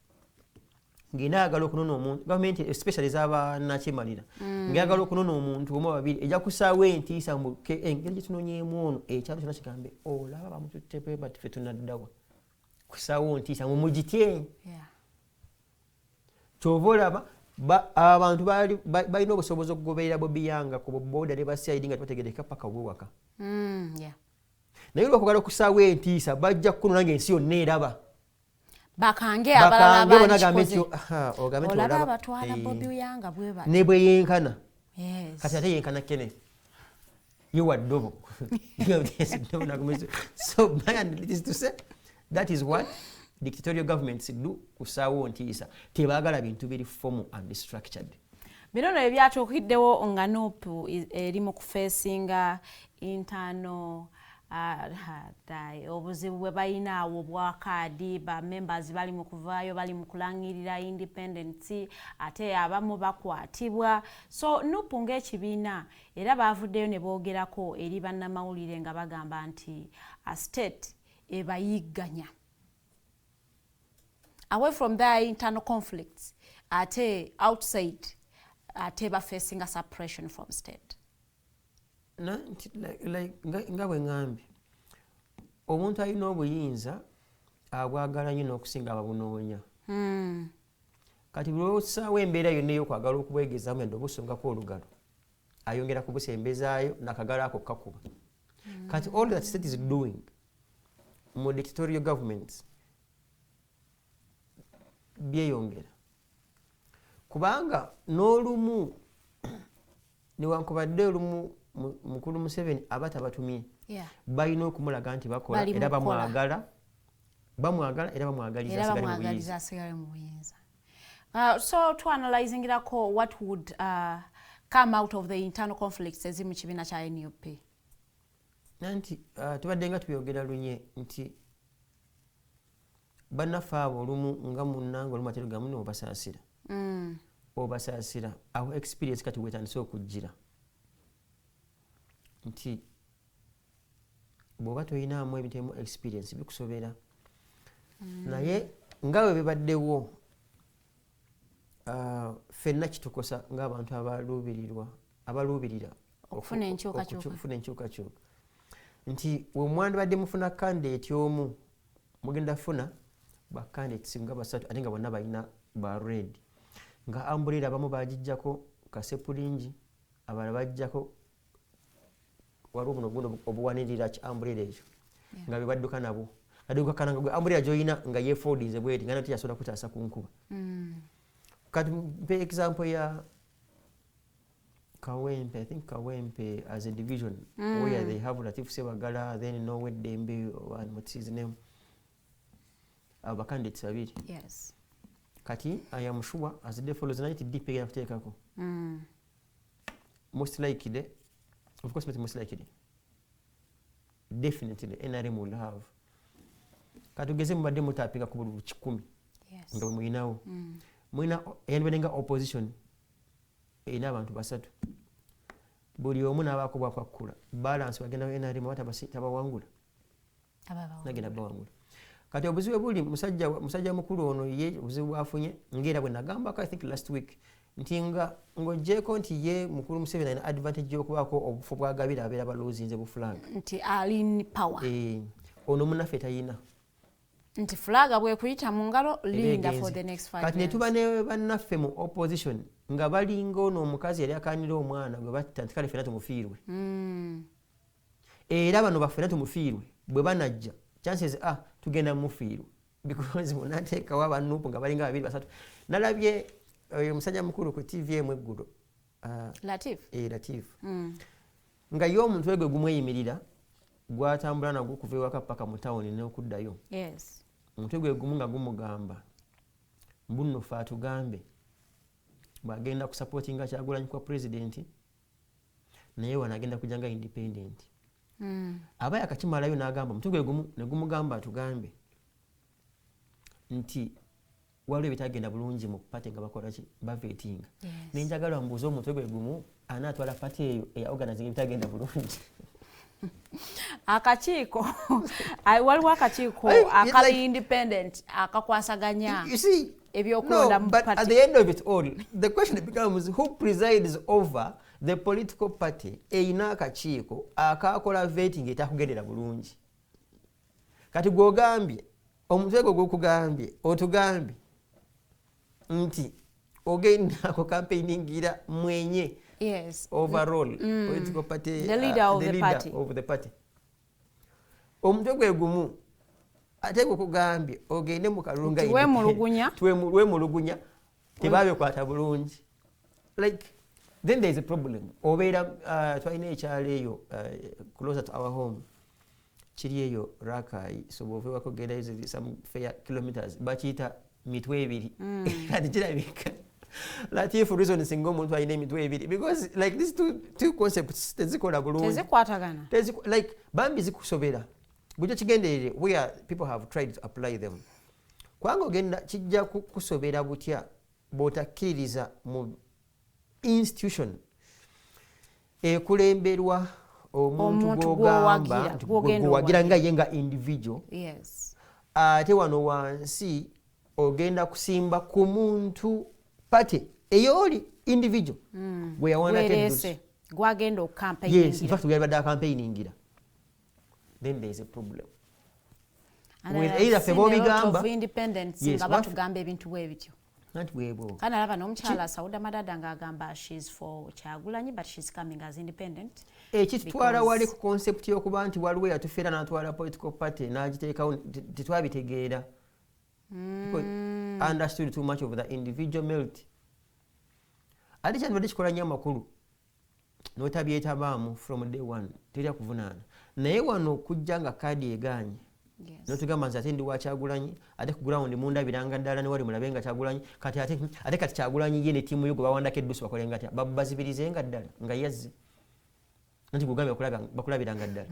ng'enaagala okunona omuntu gavumenti especially z'abanakyemalira ng'eyagala okunona omuntu omu babiri ejja kusaawo entiisa engeri gye tunonyeemu ono ekyalo kyonna kigambe olaba bamututte bwe ffe tunaddawa kusaawo ntiisa mumugitye. Kyova olaba abantu balina obusobozi okugoberera bobiyanga ku boda ne basayidi nga tebategerekeka paka obwewaka naye olwokugala okusaawo entiisa bajja kukunona ng'ensi yonna eraba bakange abalala banagambye olaba abatwala Bobi Wine bwe bati ne bwe yenkana kati ate yenkana Kenneth you are double. So my analysis is to say that is what dictatorial governments do kusaawo ntiisa. Tebaagala bintu biri formal and structured. Bino ebyatuukiddewo nga nuupu eri mu kufeesinga internal obuzibu bwe balina awo bwa kaadi ba members bali mu kuvaayo bali mu kulangirira independence ate abamu bakwatibwa. So nuupu ng'ekibiina era baavuddeyo ne boogerako eri bannamawulire nga bagamba nti a state ebayigganya. Away from their internal conflicts ate outside ate ba facing a suppression from state. Nga bwe ngambye omuntu alina obuyinza abwagala nnyo n'okusinga ababunoonya. Kati buli lw'osaawo embeera yonna ey'okwagala okubwegezaamu yadde obusongako olugalo ayongera kubusembezaayo n'akagalo ako kakuba. Kati all that state is doing mu dictatorial governments byeyongera kubanga n'olumu newankubadde olumu mukulu Museveni abata batumye balina okumulaga nti bakola era bamwagala era bamwagaliza asigale mu buyinza. So to analyzing irako what would come out of the internal conflicts ezi mu kibiina kya NUP? Nanti tubadde nga tubyogerera lunye nti bannaffe abo olumu nga munnanga olumu ate lugamu n'obasaasira. Obasaasira aho experience kati wetandise okujjira nti bw'oba toyinaamu ebitemu experience bikusobera. Naye nga bwe bibaddewo ffenna kitukosa ng'abantu abaluubirira okufuna enkyukakyuka nti we mwandibadde mufuna candidate omu mugenda funa ba candidates nga basatu ate nga bonna balina ba red nga ambulira abamu bagijjako kasepulingi abalala bagijjako waliwo buno guno obuwanirira ki ambulira ekyo nga bebadduka nabo addukakananga gwe ambulira gy'olina nga yeefoldinze bweti nga nate yasobola kutaasa ku nkuba. Kati mpe example ya Kawempe, I think Kawempe as a division where they have Latif Sebagala, then Nowe Dembe, and what's his name? Our candidates are it. Yes. Kati, I am sure as the day follows night, deep again after Kako. Most likely, of course, most likely. Definitely, NRM will have. Katugeze mu badde mutapika ku buli 10. Yes. Nga mwinawo. Mwina enbenga opposition ina abantu basatu. Buli omu n'abaako bwakwakula. Balance bagenda NRM watabawangula. Nagenda bawangula. Kati obuzibu buli musajja mukulu ono ye obuzibu afunye ngera bwe nagamba I think last week nti nga ngojeko nti ye mukulu Museveni ina advantage y'okubaako obufu bwagabira abeera baloozinze bufulanga. Nti ali in power. Ono munaffe tayina. Nti flaga bwe kuyita mu ngalo linda for the next 5 years. Kati ne tuba ne bannaffe mu opposition nga balinga ono omukazi yali akanira omwana gwe batta nti kale ffenna tumufiirwe. Era bano baffenna tumufiirwe bwe banajja chances tugenda mufiirwe because munateekawo abanuupu nga balinga babiri basatu. Nalabye oyo musajja mukulu ku TV emu eggulo. Latif. Latif. Nga ye omuntu gwe gumweyimirira gwatambula nagwo kuva ewaka paka mu tawuni n'okuddayo. Yes. Omuntu gwe gumu nga gumugamba mbuno fe atugambe bw'agenda kusupportinga Kyagulanyi kwa president naye wanagenda kujanga independent. Aba yakakimalayo n'agamba omuntu gwe gumu ne gumugamba atugambe nti waliwo ebitagenda bulungi mu pate nga bakola ki bavetinga. Nenjagala mbuuza omuntu gwe gumu anaatwala pate eyo eyaorganizinga ebitagenda bulungi. Akakiiko waliwo akakiiko akali independent akakwasaganya ebyokulonda mu party. At the end of it all, the question becomes who presides over the political party eyina akakiiko akakola vetting etakugendera bulungi. Kati gw'ogambye omuntu gwe gw'okugambye otugambye nti ogenda ako campaigningira mwenye. Yes. Overall, political party, the leader of the party. Omuntu gwe gumu ate gwe kugambye ogende mu kalunga tuwe mululugunya tebabe kwata bulungi. Like then there is a problem. Obeera twalina ekyalo eyo closer to our home. Kiri eyo Rakai, so bw'oveeko genda some fair kilometers bakiyita mitwe ebiri. Kati kirabika. Latifu reason single omuntu alina emitwe ebiri because like these two concepts tezikola bulungi. Tezikwatagana. Like bambi zikusobera. Bujja kigenderere where people have tried to apply them. Kwanga ogenda kijja kusobera butya bw'otakkiririza mu institution ekulemberwa omuntu gw'ogamba gwowagira nga ye nga individual. Yes. Ate wano wansi ogenda kusimba ku muntu pate eyoli individual gwe yawandiika gwagenda okucampaigningira. Yes, in fact we have campaigningira. Then there is a problem. With either febo bigamba of independence nga batugamba ebintu bwe bityo. Not webo. Kana laba n'omukyala Sauda Madada ng'agamba she's for Kyagulanyi but she's coming as independent. Ekitwala wali ku concept y'okuba nti waliwo yatufeera n'atwala political party n'agiteekawo tetwabitegeera. People understood too much of the individual merit. Ate kyandibadde kikola nnyo amakulu n'otabyeta Abamu from day one terya kuvunaana. Naye wano okujja nga kaadi egaanye. Yes. Notugamba nti ate ndi wa Kyagulanyi ate ku ground munda biranga ddala ne wali mulabe nga Kyagulanyi kati ate kati Kyagulanyi ye ne ttiimu yo gwe bawandako eddusu bakolenga atya bazibirizenga ddala nga yazze nti gugambe bakulabiranga ddala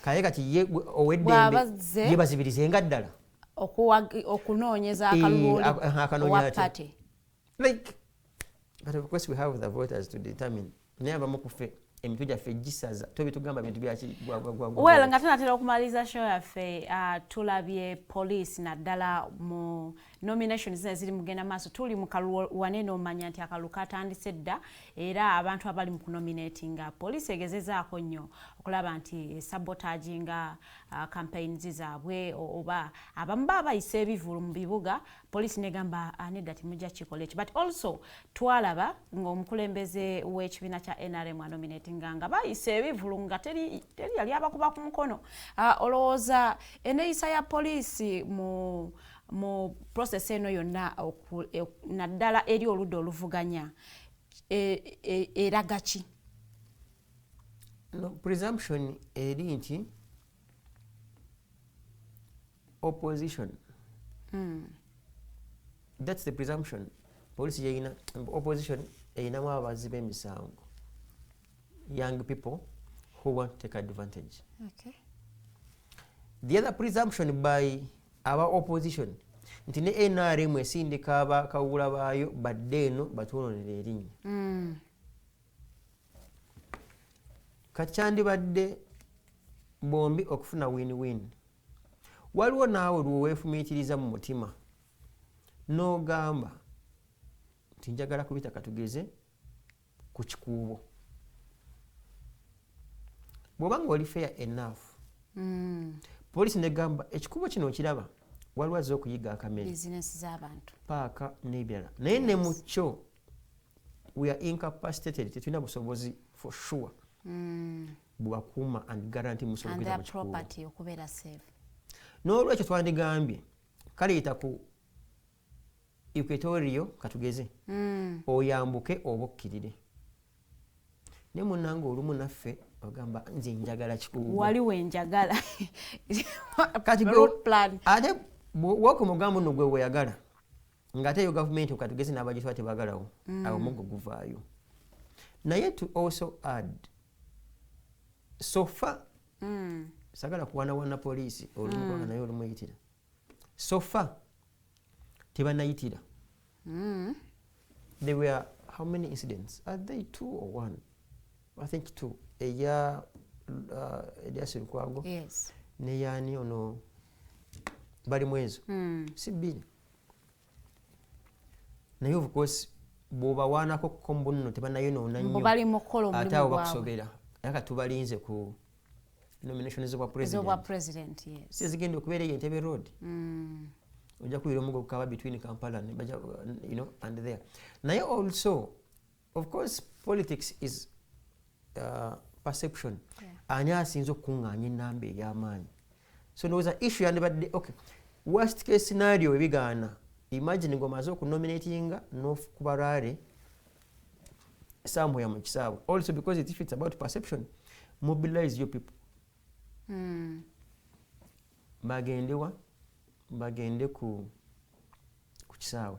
kaye kati ye oweddembe ye bazibirizenga ddala okunoonyeza akalulu wa party. Like but of course we have the voters to determine naye abamu ku ffe emitwe gyaffe gisaza tobitugamba bintu byaki well nga tunatera okumaliza show yaffe tulabye police naddala mu nominations ziri mugenda maaso tuli mu kalulu wanene omanya nti akalu katandise dda era abantu abali mu kunominatinga police egezezaako nnyo okulaba nti sabotaginga campaigns zaabwe oba abamu babayise ebivulu mu bibuga police negamba anedda timujja kikola ekyo but also twalaba ng'omukulembeze w'ekibiina kya NRM anominatinga nga bayise ebivulu nga teri yali abakuba ku mukono. Olowooza eneeyisa ya police mu process eno yonna naddala eri oludda oluvuganya eraga ki? No, presumption eri nti opposition. That's the presumption. Police yina opposition eyinamu abazi b'emisango. Young people who want to take advantage. Okay. The other presumption by our opposition nti ne NRM esindika abakawula baayo badde eno batwononera erinnya. Kati kyandibadde bombi okufuna win-win. Waliwo naawe lweweefumiitiriza mu mutima n'ogamba nti njagala kubita katugeze ku kikuubo. Bw'obanga oli fair enough. Police negamba ekikuubo kino okiraba waliwo azze okuyiga akamere. Business z'abantu. Paaka n'ebirala. Naye ne mu kyo we are incapacitated tetulina busobozi for sure. Bwakuuma and guarantee musolo and kwita their mu kikuubo. property okubeera safe. N'olwekyo twandigambye kaleeta ku Equatorio katugeze oyambuke obukkirire. Ne munnange olumu naffe ogamba nze njagala kikuubo. Waliwo enjagala. Kati road plan. Ate wako mugambo nno gwe weyagala ng'ate yo gavumenti katugeze n'abagitwala tebaagalawo awo mugo guvaayo. Naye to also add so far sagala kuwanawana poliisi olumu naye olumuyitira so far tebanayitira. There were how many incidents? Are they 2 or 1? I think 2. Eya Sirukwago. Yes. Neyani ono bali mwezo. Si bbiri. Naye of course bw'obawaanako kombo nno tebanayonoona nnyo. Bali mu kukola omulimu ate abo gwabwe. bakusobera. Yaka tubalinze ku nominations z'obwa president. Z'obwa president, yes. Sizigenda okubeera eyo Entebbe Road. Ojja kuwira omugo gukaba between Kampala and and there. Naye also, of course, politics is perception. Ani asinza okukungaanya ennamba ey'amaanyi. So ndowooza issue yandibadde okay. Worst case scenario ebigaana. Imagine ng'omaze okunominatinga n'okuba lwale somewhere mu kisaawe. Also because if it's about perception, mobilize your people. Bagende ku kisaawe.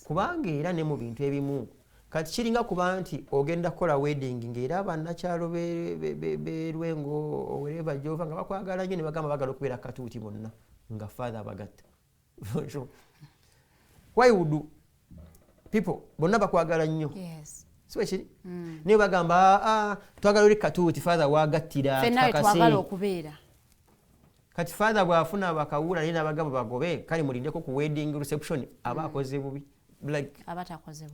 Kubanga era ne mu bintu ebimu kati kiringa kuba nti ogenda kukola wedding ng'era bannakyalo beerwengo owereba gyova nga bakwagala nnyo ne bagamba bagala okubeera katuuti bonna nga father bagatta. Why would people bonna bakwagala nnyo? So ekiri naye bagamba twagala oli katuuti father wagattira twagala okubeera. Kati father bw'afuna bakawula naye n'abagamba bagobe kale mulindeko ku wedding reception aba akoze bubi. Like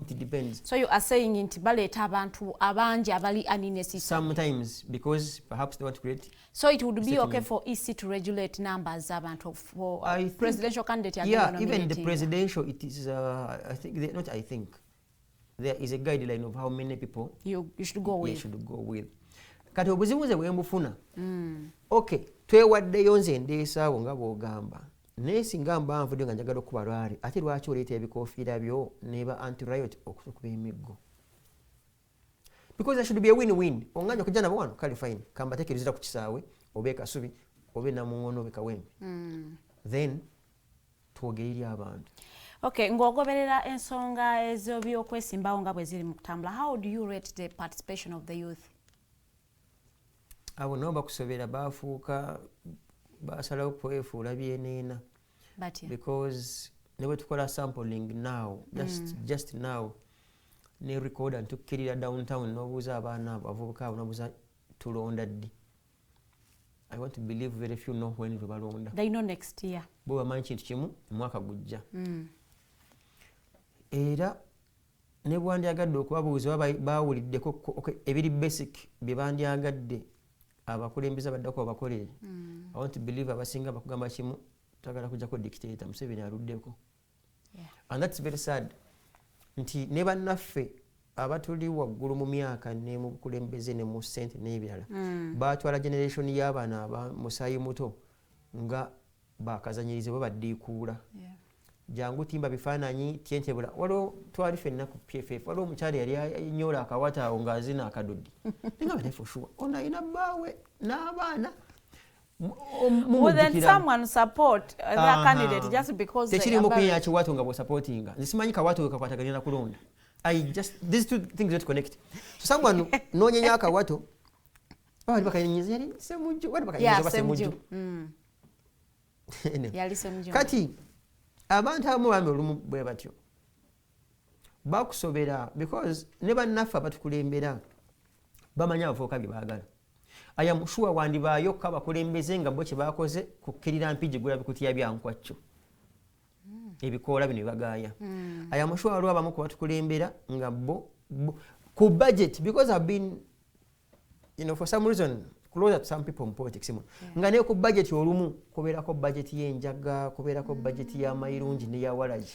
it depends. So you are saying nti baleeta abantu abangi abali unnecessary. Sometimes because perhaps they want to create. So it would be okay for EC to regulate numbers abantu for presidential candidate. Yeah, even the presidential it is I think there is a guideline of how many people you should go with. You should go with. Kati obuzibuze bwembufuna. Okay, twewaddeyo nze ndeesaawo nga bw'ogamba. Naye singa mbanvudde nga njagala okuba lwali ate lwaki oleeta ebikoofiira byo neba anti-riot okutukuba emiggo? Because there should be a win-win. Onganya okujja nabo wano kale fine kambateekerezera ku kisaawe oba ekasubi oba namuŋono oba kawempe. Then twogereri abantu. Okay, ng'ogoberera ensonga ezo by'okwesimbawo nga bwe ziri mu kutambula, how do you rate the participation of the youth? Abo nabo bakusobera baafuuka basalawo kwefuula byeneena. Because ne bwe tukola sampling now just now ne record and tukkirira downtown n'obuuza abaana abo abavubuka abo n'obuuza tulonda ddi. I want to believe very few know when we balonda. They know next year. Bo bamanyi kintu kimu omwaka gujja. Era ne bwandyagadde okubabuuza baawuliddeko ebiri basic bye bandyagadde abakulembeza baddako bakolere. I want to believe abasinga bakugamba kimu twagala kujjako dictator Museveni aluddeko. And that's very sad. Nti ne bannaffe abatuli waggulu mu myaka ne mu bukulembeze ne mu ssente n'ebirala baatwala generation y'abaana aba musaayi muto nga bakazanyirize bo baddiikuula. Jangu timba bifaananyi tyentebula waliwo twali ffenna ku PFF waliwo omukyala yali anyoola akawata awo ng'azina akadodi nga bane for sure ono alina bbaawe n'abaana. Would then someone support that candidate just because they tekirimu kuyinya kiwato nga bw'osupportinga nze simanyi kawato kakwataganya na kulonda. These two things don't connect. So someone noonyenya akawato bali bakanyinyiza yali semujju wali bakanyinyiza semujju. Yali semujju. Kati abantu abamu bambi olumu bwe batyo bakusobera because ne bannaffe abatukulembera bamanya abavubuka bye baagala. I am sure wandibaayo bakulembeze nga bo kye baakoze kukkirira mpigi gula bikutiya byankwacyo ebikoola bino bibagaaya. I am sure waliwo abamu ku batukulembera nga bo ku budget because I've been for some reason closer to some people in politics nga ne ku budget olumu kubeerako budget y'enjaga kubeerako budget y'amayirungi ne y'awalagi.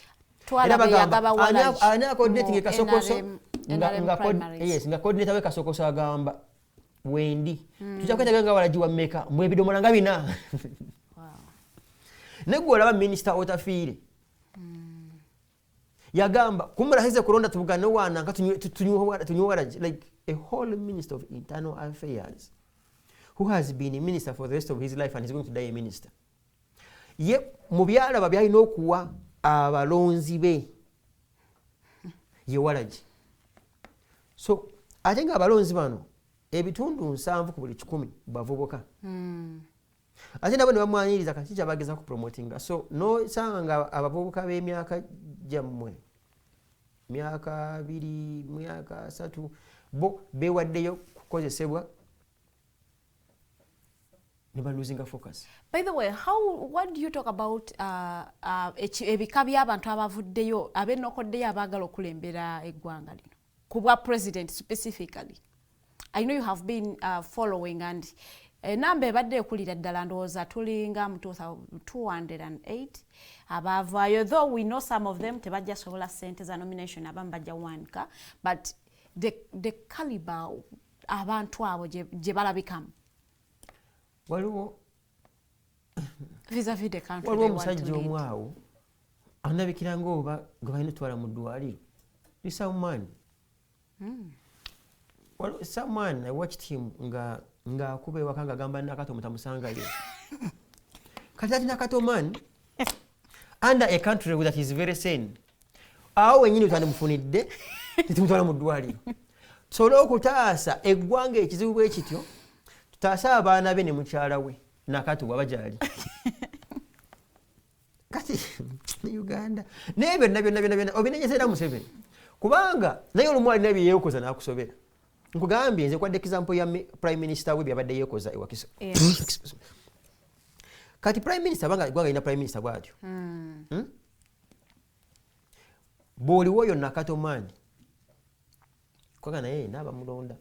Ani akoordinating ekasokoso nga coordinator we kasokoso agamba wendi tujja kwetaaga nga walagi wa mmeka mwe ebidomola nga bina. Negwe olaba minisita otafiire yagamba kumulahize kulonda tubugane wana nga tunywe walagi like a whole minister of internal affairs who has been a minister for the rest of his life and is going to die a minister. Ye mu byalaba byalina okuwa abalonzi be ye walagi. So ate nga abalonzi bano ebitundu 7 ku buli 10 bavubuka. Ate nabo ne bamwanyiriza kati kyabageza ku promotinga. So no sanga abavubuka b'emyaka gyammwe myaka 2 myaka 3 bo bewaddeyo kukozesebwa never losing a focus. By the way, what do you talk about ebika by'abantu abavuddeyo abenokoddeyo abaagala okulembera eggwanga lino ku bwa president specifically? I know you have been following and enamba ebadde ekulira ddala ndowooza tulinga mu 208 abavaayo, though we know some of them tebajja sobola ssente za nomination abamu bajja wanka, but the caliber abantu abo gye balabikamu waliwo vis-a-vis the country waliwo omusajja omu awo anabikira ng'oba gwe balina otwala mu ddwaliro lisawumaani Well, someone I watched him nga akube wakanga gamba nakato mutamusangayo. Kati ati nakato man under a country that is very sane. Awo wenyini utanimufunidde titumutwala mu ddwaliro. Sobola okutaasa eggwanga ekizibu bwe kityo tutaasa abaana be ne mukyala we nakato bw'abajaali. Kati Uganda nebyo byonna obinenyesera Museveni kubanga naye olumu alina bye yeekoza n'akusobera. Nkugambye nze kwadde example ya prime minister we byabadde yeekoza ewakiso. Kati prime minister banga eggwanga ina prime minister bw'atyo. Bw'oliwo oyo nakato maani kwaga naye n'abamulonda.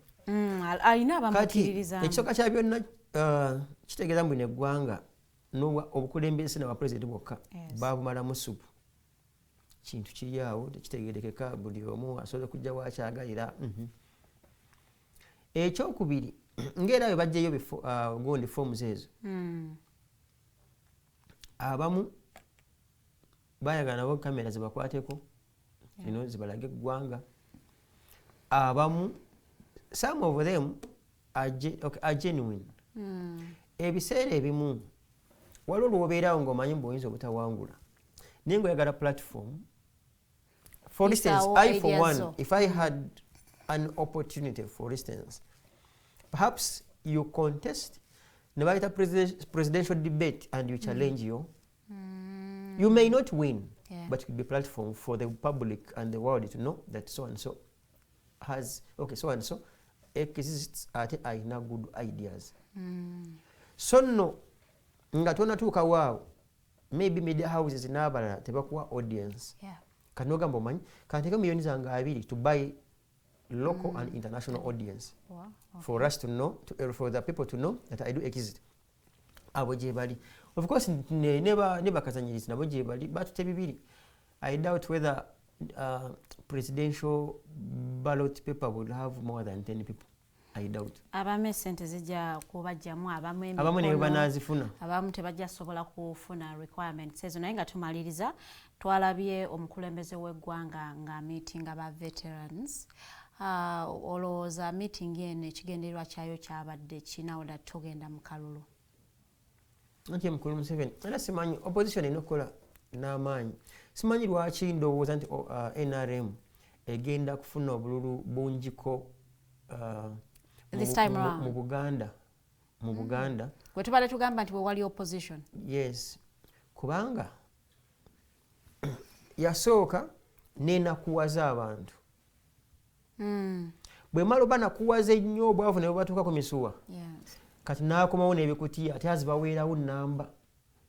Alina abamukkiririzamu. Kati ekisooka kya byonna kitegeeza mbu eggwanga obukulembeze n'abapresident bokka baabumalamu ssupu. Kintu kiri awo tekitegeerekeka buli omu asobola kujja wakyagalira. Ekyokubiri ng'era bwe bajjayo gundi forms ezo abamu bayagala nabo kamera zibakwateko zibalage eggwanga. Abamu some of them are genuine. Ebiseera ebimu waliwo lw'obeerawo ng'omanyi mbu oyinza obutawangula naye ng'oyagala platform. For instance, I for one, if I had an opportunity, for instance, perhaps you contest a presidential debate and you challenge you may not win, but it could be a platform for the public and the world to know that so and so has, so and so exists at aina good ideas. So no, nga tonatuuka waawo maybe media houses n'abalala tebakuwa audience. Kanogamba omanyi kanteka millions zange 2 to buy local and international audience. For us to know, for the people to know that I do exist. Abo gye bali. Of course never kazanyiriza nabo gye bali batute bibiri. I doubt whether presidential ballot paper would have more than 10 people. I doubt. Abamu sente zijja kubajjamu abamu ne banazifuna. Abamu tebajja sobola kufuna requirements ezo naye nga tumaliriza twalabye omukulembeze w'eggwanga nga meeting aba veterans. Olowooza meeting eno ekigendererwa kyayo kyabadde kinawuda togenda mu kalulu. Nti mukulu Museveni era simanyi opposition enokola n'amaanyi. Simanyi lwaki ndowooza nti NRM egenda kufuna obululu bungiko this time around mu Buganda. Gwe tubadde tugamba nti wali opposition. Yes. Kubanga yasooka nenakuwaza abantu. Bwe malo banakuwaza ennyo obwavu ne bwebatuuka ku misuwa. Kati n'akomawo n'ebikutiya ate azibaweerawo nnamba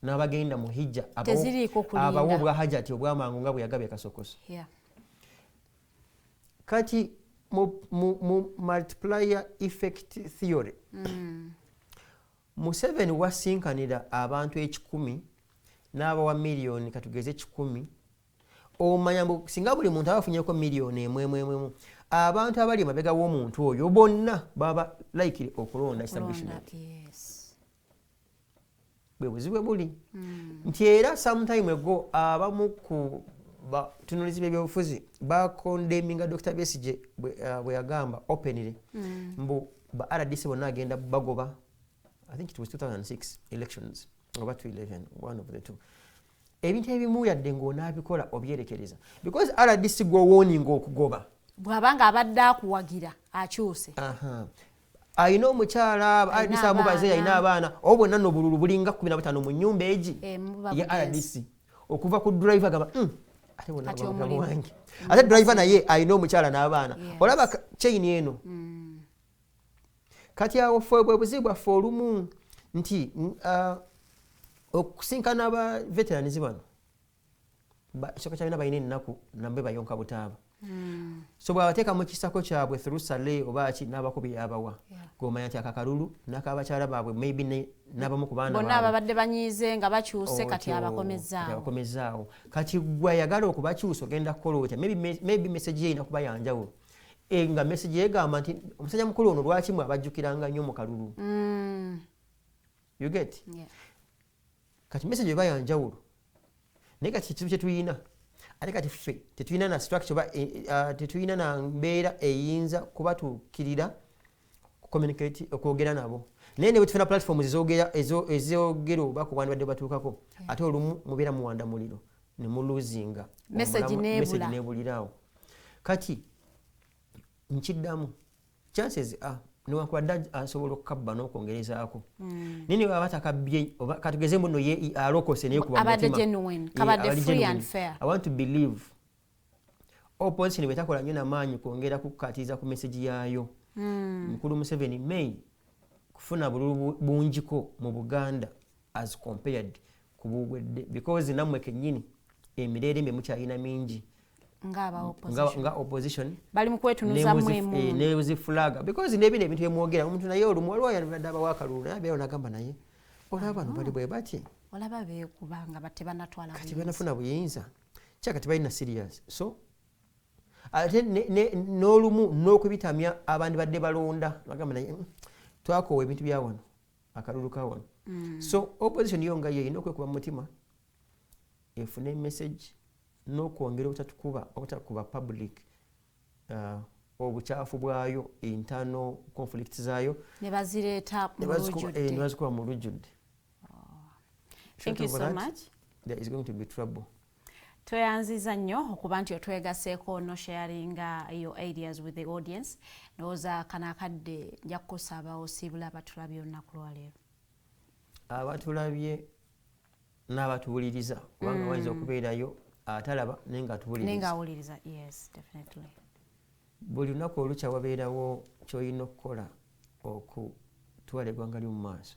n'abagenda mu hijja abawo obwahajati obwamangu nga bwe yagabye Kasokoso. Kati mu multiplier effect theory Museveni wasinkanira abantu 1,000 n'abawa miliyoni katugeze 1,000. Omanya mbu singa buli muntu abafunyeko miliyoni emwe abantu abali mabega w'omuntu oyo bonna baba likely okulonda establishment. Bwe buzibu buli nti era sometime ago abamu ku batunulizi b'ebyobufuzi bakondeminga Dr. Besigye bwe yagamba openly mbu ba RDC bonna agenda bagoba. I think it was 2006 elections oba 2011, one of the two. Ebintu ebimu yadde ng'onaabikola obyerekereza because RDC go warning okugoba bw'abanga abadde akuwagira akyuse. Ayina omukyala RDC amubaze yalina abaana obo bonna n'obululu bulinga 15 mu nnyumba egi ya RDC okuva ku driver gaba ate bonna bamugamu wange ate driver naye ayina omukyala n'abaana. Olaba chain eno. Kati awo fwe bwe buzibu bwaffe olumu nti okusinkana aba veterans bano ekisooka kyalina balina ennaku nambe bayonka butaaba. So bw'abateeka mu kisako kyabwe through sale oba ki n'abakubi yabawa gomanya nti akakalulu n'akabakyala baabwe maybe n'abamu ku baana bonna ababadde banyiize nga bakyuse kati abakomezaawo. Kati gwe ayagala okubakyusa ogenda kukola otya maybe message ye erina kuba yanjawulo nga message yegamba nti omusajja mukulu ono lwaki mwe abajjukiranga nnyo mu kalulu. You get? Kati message eba yanjawulo naye kati kizibu kye tulina ate kati ffe tetulina na structure tetulina na mbeera eyinza kubatuukirira communicate okwogera nabo naye ne bwe tufuna platforms ezogera oba ku bandi badde batuukako ate olumu mubeera muwanda muliro ne muluzinga message nebulirawo kati nkiddamu chances newankubadde asobola okukabba n'okwongerezaako naye ne baba takabbye oba katugeze mbuno ye alokose naye kuba mutima I want to believe opposition bwetakola nnyo n'amaanyi kwongera kukatiza ku message yaayo mukulu Museveni May kufuna bululu bungiko mu Buganda as compared ku buwedde because nammwe kennyini emirere mbe mukyalina mingi nga opposition bali mukwetunuza mwemu ne flag because nebino ebintu byemwogera omuntu naye olumu waliwo yanadde abawakalulu naye abeera nagamba naye olaba bano bali bwe bati olaba beekubanga batebanatwala kati banafuna buyinza kyakati balina serious so ate n'olumu n'okubitamya abandi badde balonda bagamba naye twakoowa ebintu bya wano akalulu ka wano so opposition yo nga yeyina okwekuba mu mutima efune message n'okwongera obutakuba public obukyafu bwayo internal conflict zaayo ne bazireeta bazikuba mu lujjudde. Thank you so much. There is going to be trouble. Tweyanziza nnyo okuba nti otwegaseeko no sharinga your ideas with the audience ndowooza kanakadde nja kukusaba osiibula abatulabye olunaku lwaleero. Abatulabye n'abatuwuliriza kubanga wayinza okubeerayo atalaba naye ng'atuwuliriza. Yes, definitely. Buli lunaku olukya wabeerawo ky'olina okukola okutwala eggwanga lyo mu maaso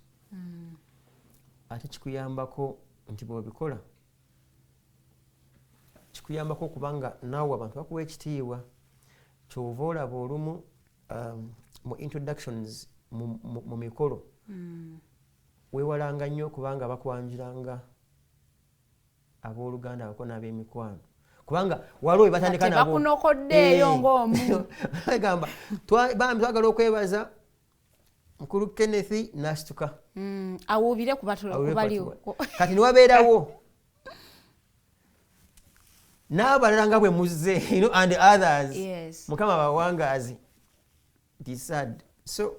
ate kikuyambako nti bw'obikola kikuyambako kubanga naawe abantu bakuwa ekitiibwa kyova olaba olumu mu introductions mu mikolo weewalanga nnyo kubanga bakwanjiranga abooluganda abako n'ab'emikwano kubanga waliwo batandika nabo bakunokoddeeyo ng'omu agamba bambi twagala okwebaza mukulu Kenneth n'asituka awuubire kubaliwo kati niwabeerawo n'abalala nga bwe muzze and others mukama bawangaazi it is sad so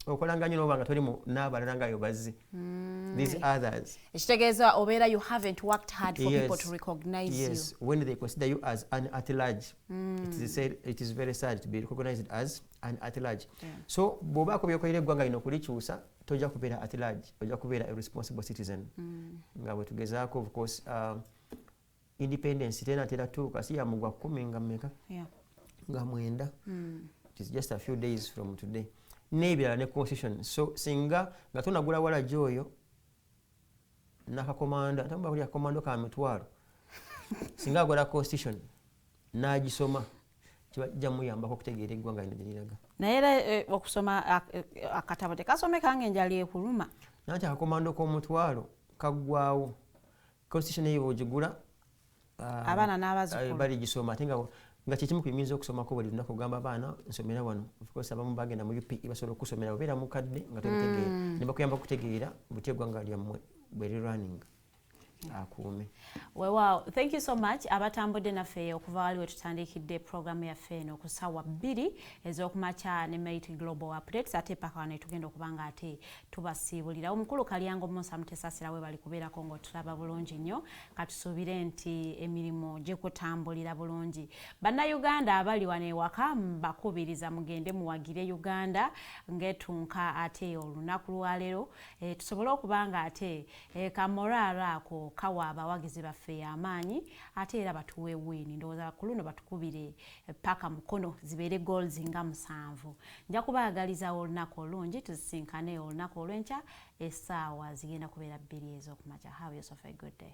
okolanga nnyo n'obanga toli n'abalala nga bazze these others ekitegeeza obeera you haven't worked hard for people to recognize you when they consider you as an at large it is very sad to be recognized as an at large so bw'obaako byokolera eggwanga lino okulikyusa tojja kubeera at large ojja kubeera a responsible citizen nga bwe tugezaako of course independence tena tuuka si yamugwa 10 nga mmeka nga 9 it is just a few days from today n'ebirala ne constitution so singa nga tonagula wala gyoyo nakakomanda tamba kulya komando ka mitwalo singa agola constitution n'agisoma kibajja muyambako okutegeera eggwanga lino gyeriraga naye era okusoma akatabo tekasomeka ng'enjala ekuluma nanti akakomando k'omutwalo kaggwawo constitution eyo bw'ogigula abaana n'abazukulu baligisoma ate nga kyekimu kuyinza okusomako buli lunaku ogamba abaana nsomera wano ofcourse abamu bagenda mu UP basobola okusomera obeera mukadde nga tobitegeera ne bakuyamba okutegeera butya eggwanga lyammwe bweri running akuume. Wow, thank you so much abatambudde naffe okuva wali wetutandikidde programu yaffe eno ku ssaawa 2 ez'okumakya ne Mate Global Updates ate paka wano tugenda okubanga ate tubasiibulira omukulu Kalyango Musa Mutesasira we bali kubeerako ng'otulaba bulungi nnyo katusuubire nti emirimu gye kutambulira bulungi. Bannayuganda abali wano ewaka mbakubiriza mugende muwagire Uganda ng'etunka ate olunaku lwaleero tusobole okubanga ate kamorara ako kawa abawagizi baffe amaanyi ate era batuwe wini ndowooza ku luno batukubire paka mukono zibeere goals nga 7 nja kubaagaliza olunaku olungi tuzisinkane olunaku olw'enkya essaawa zigenda kubeera 2 ez'okumakya. Have yourself a good day.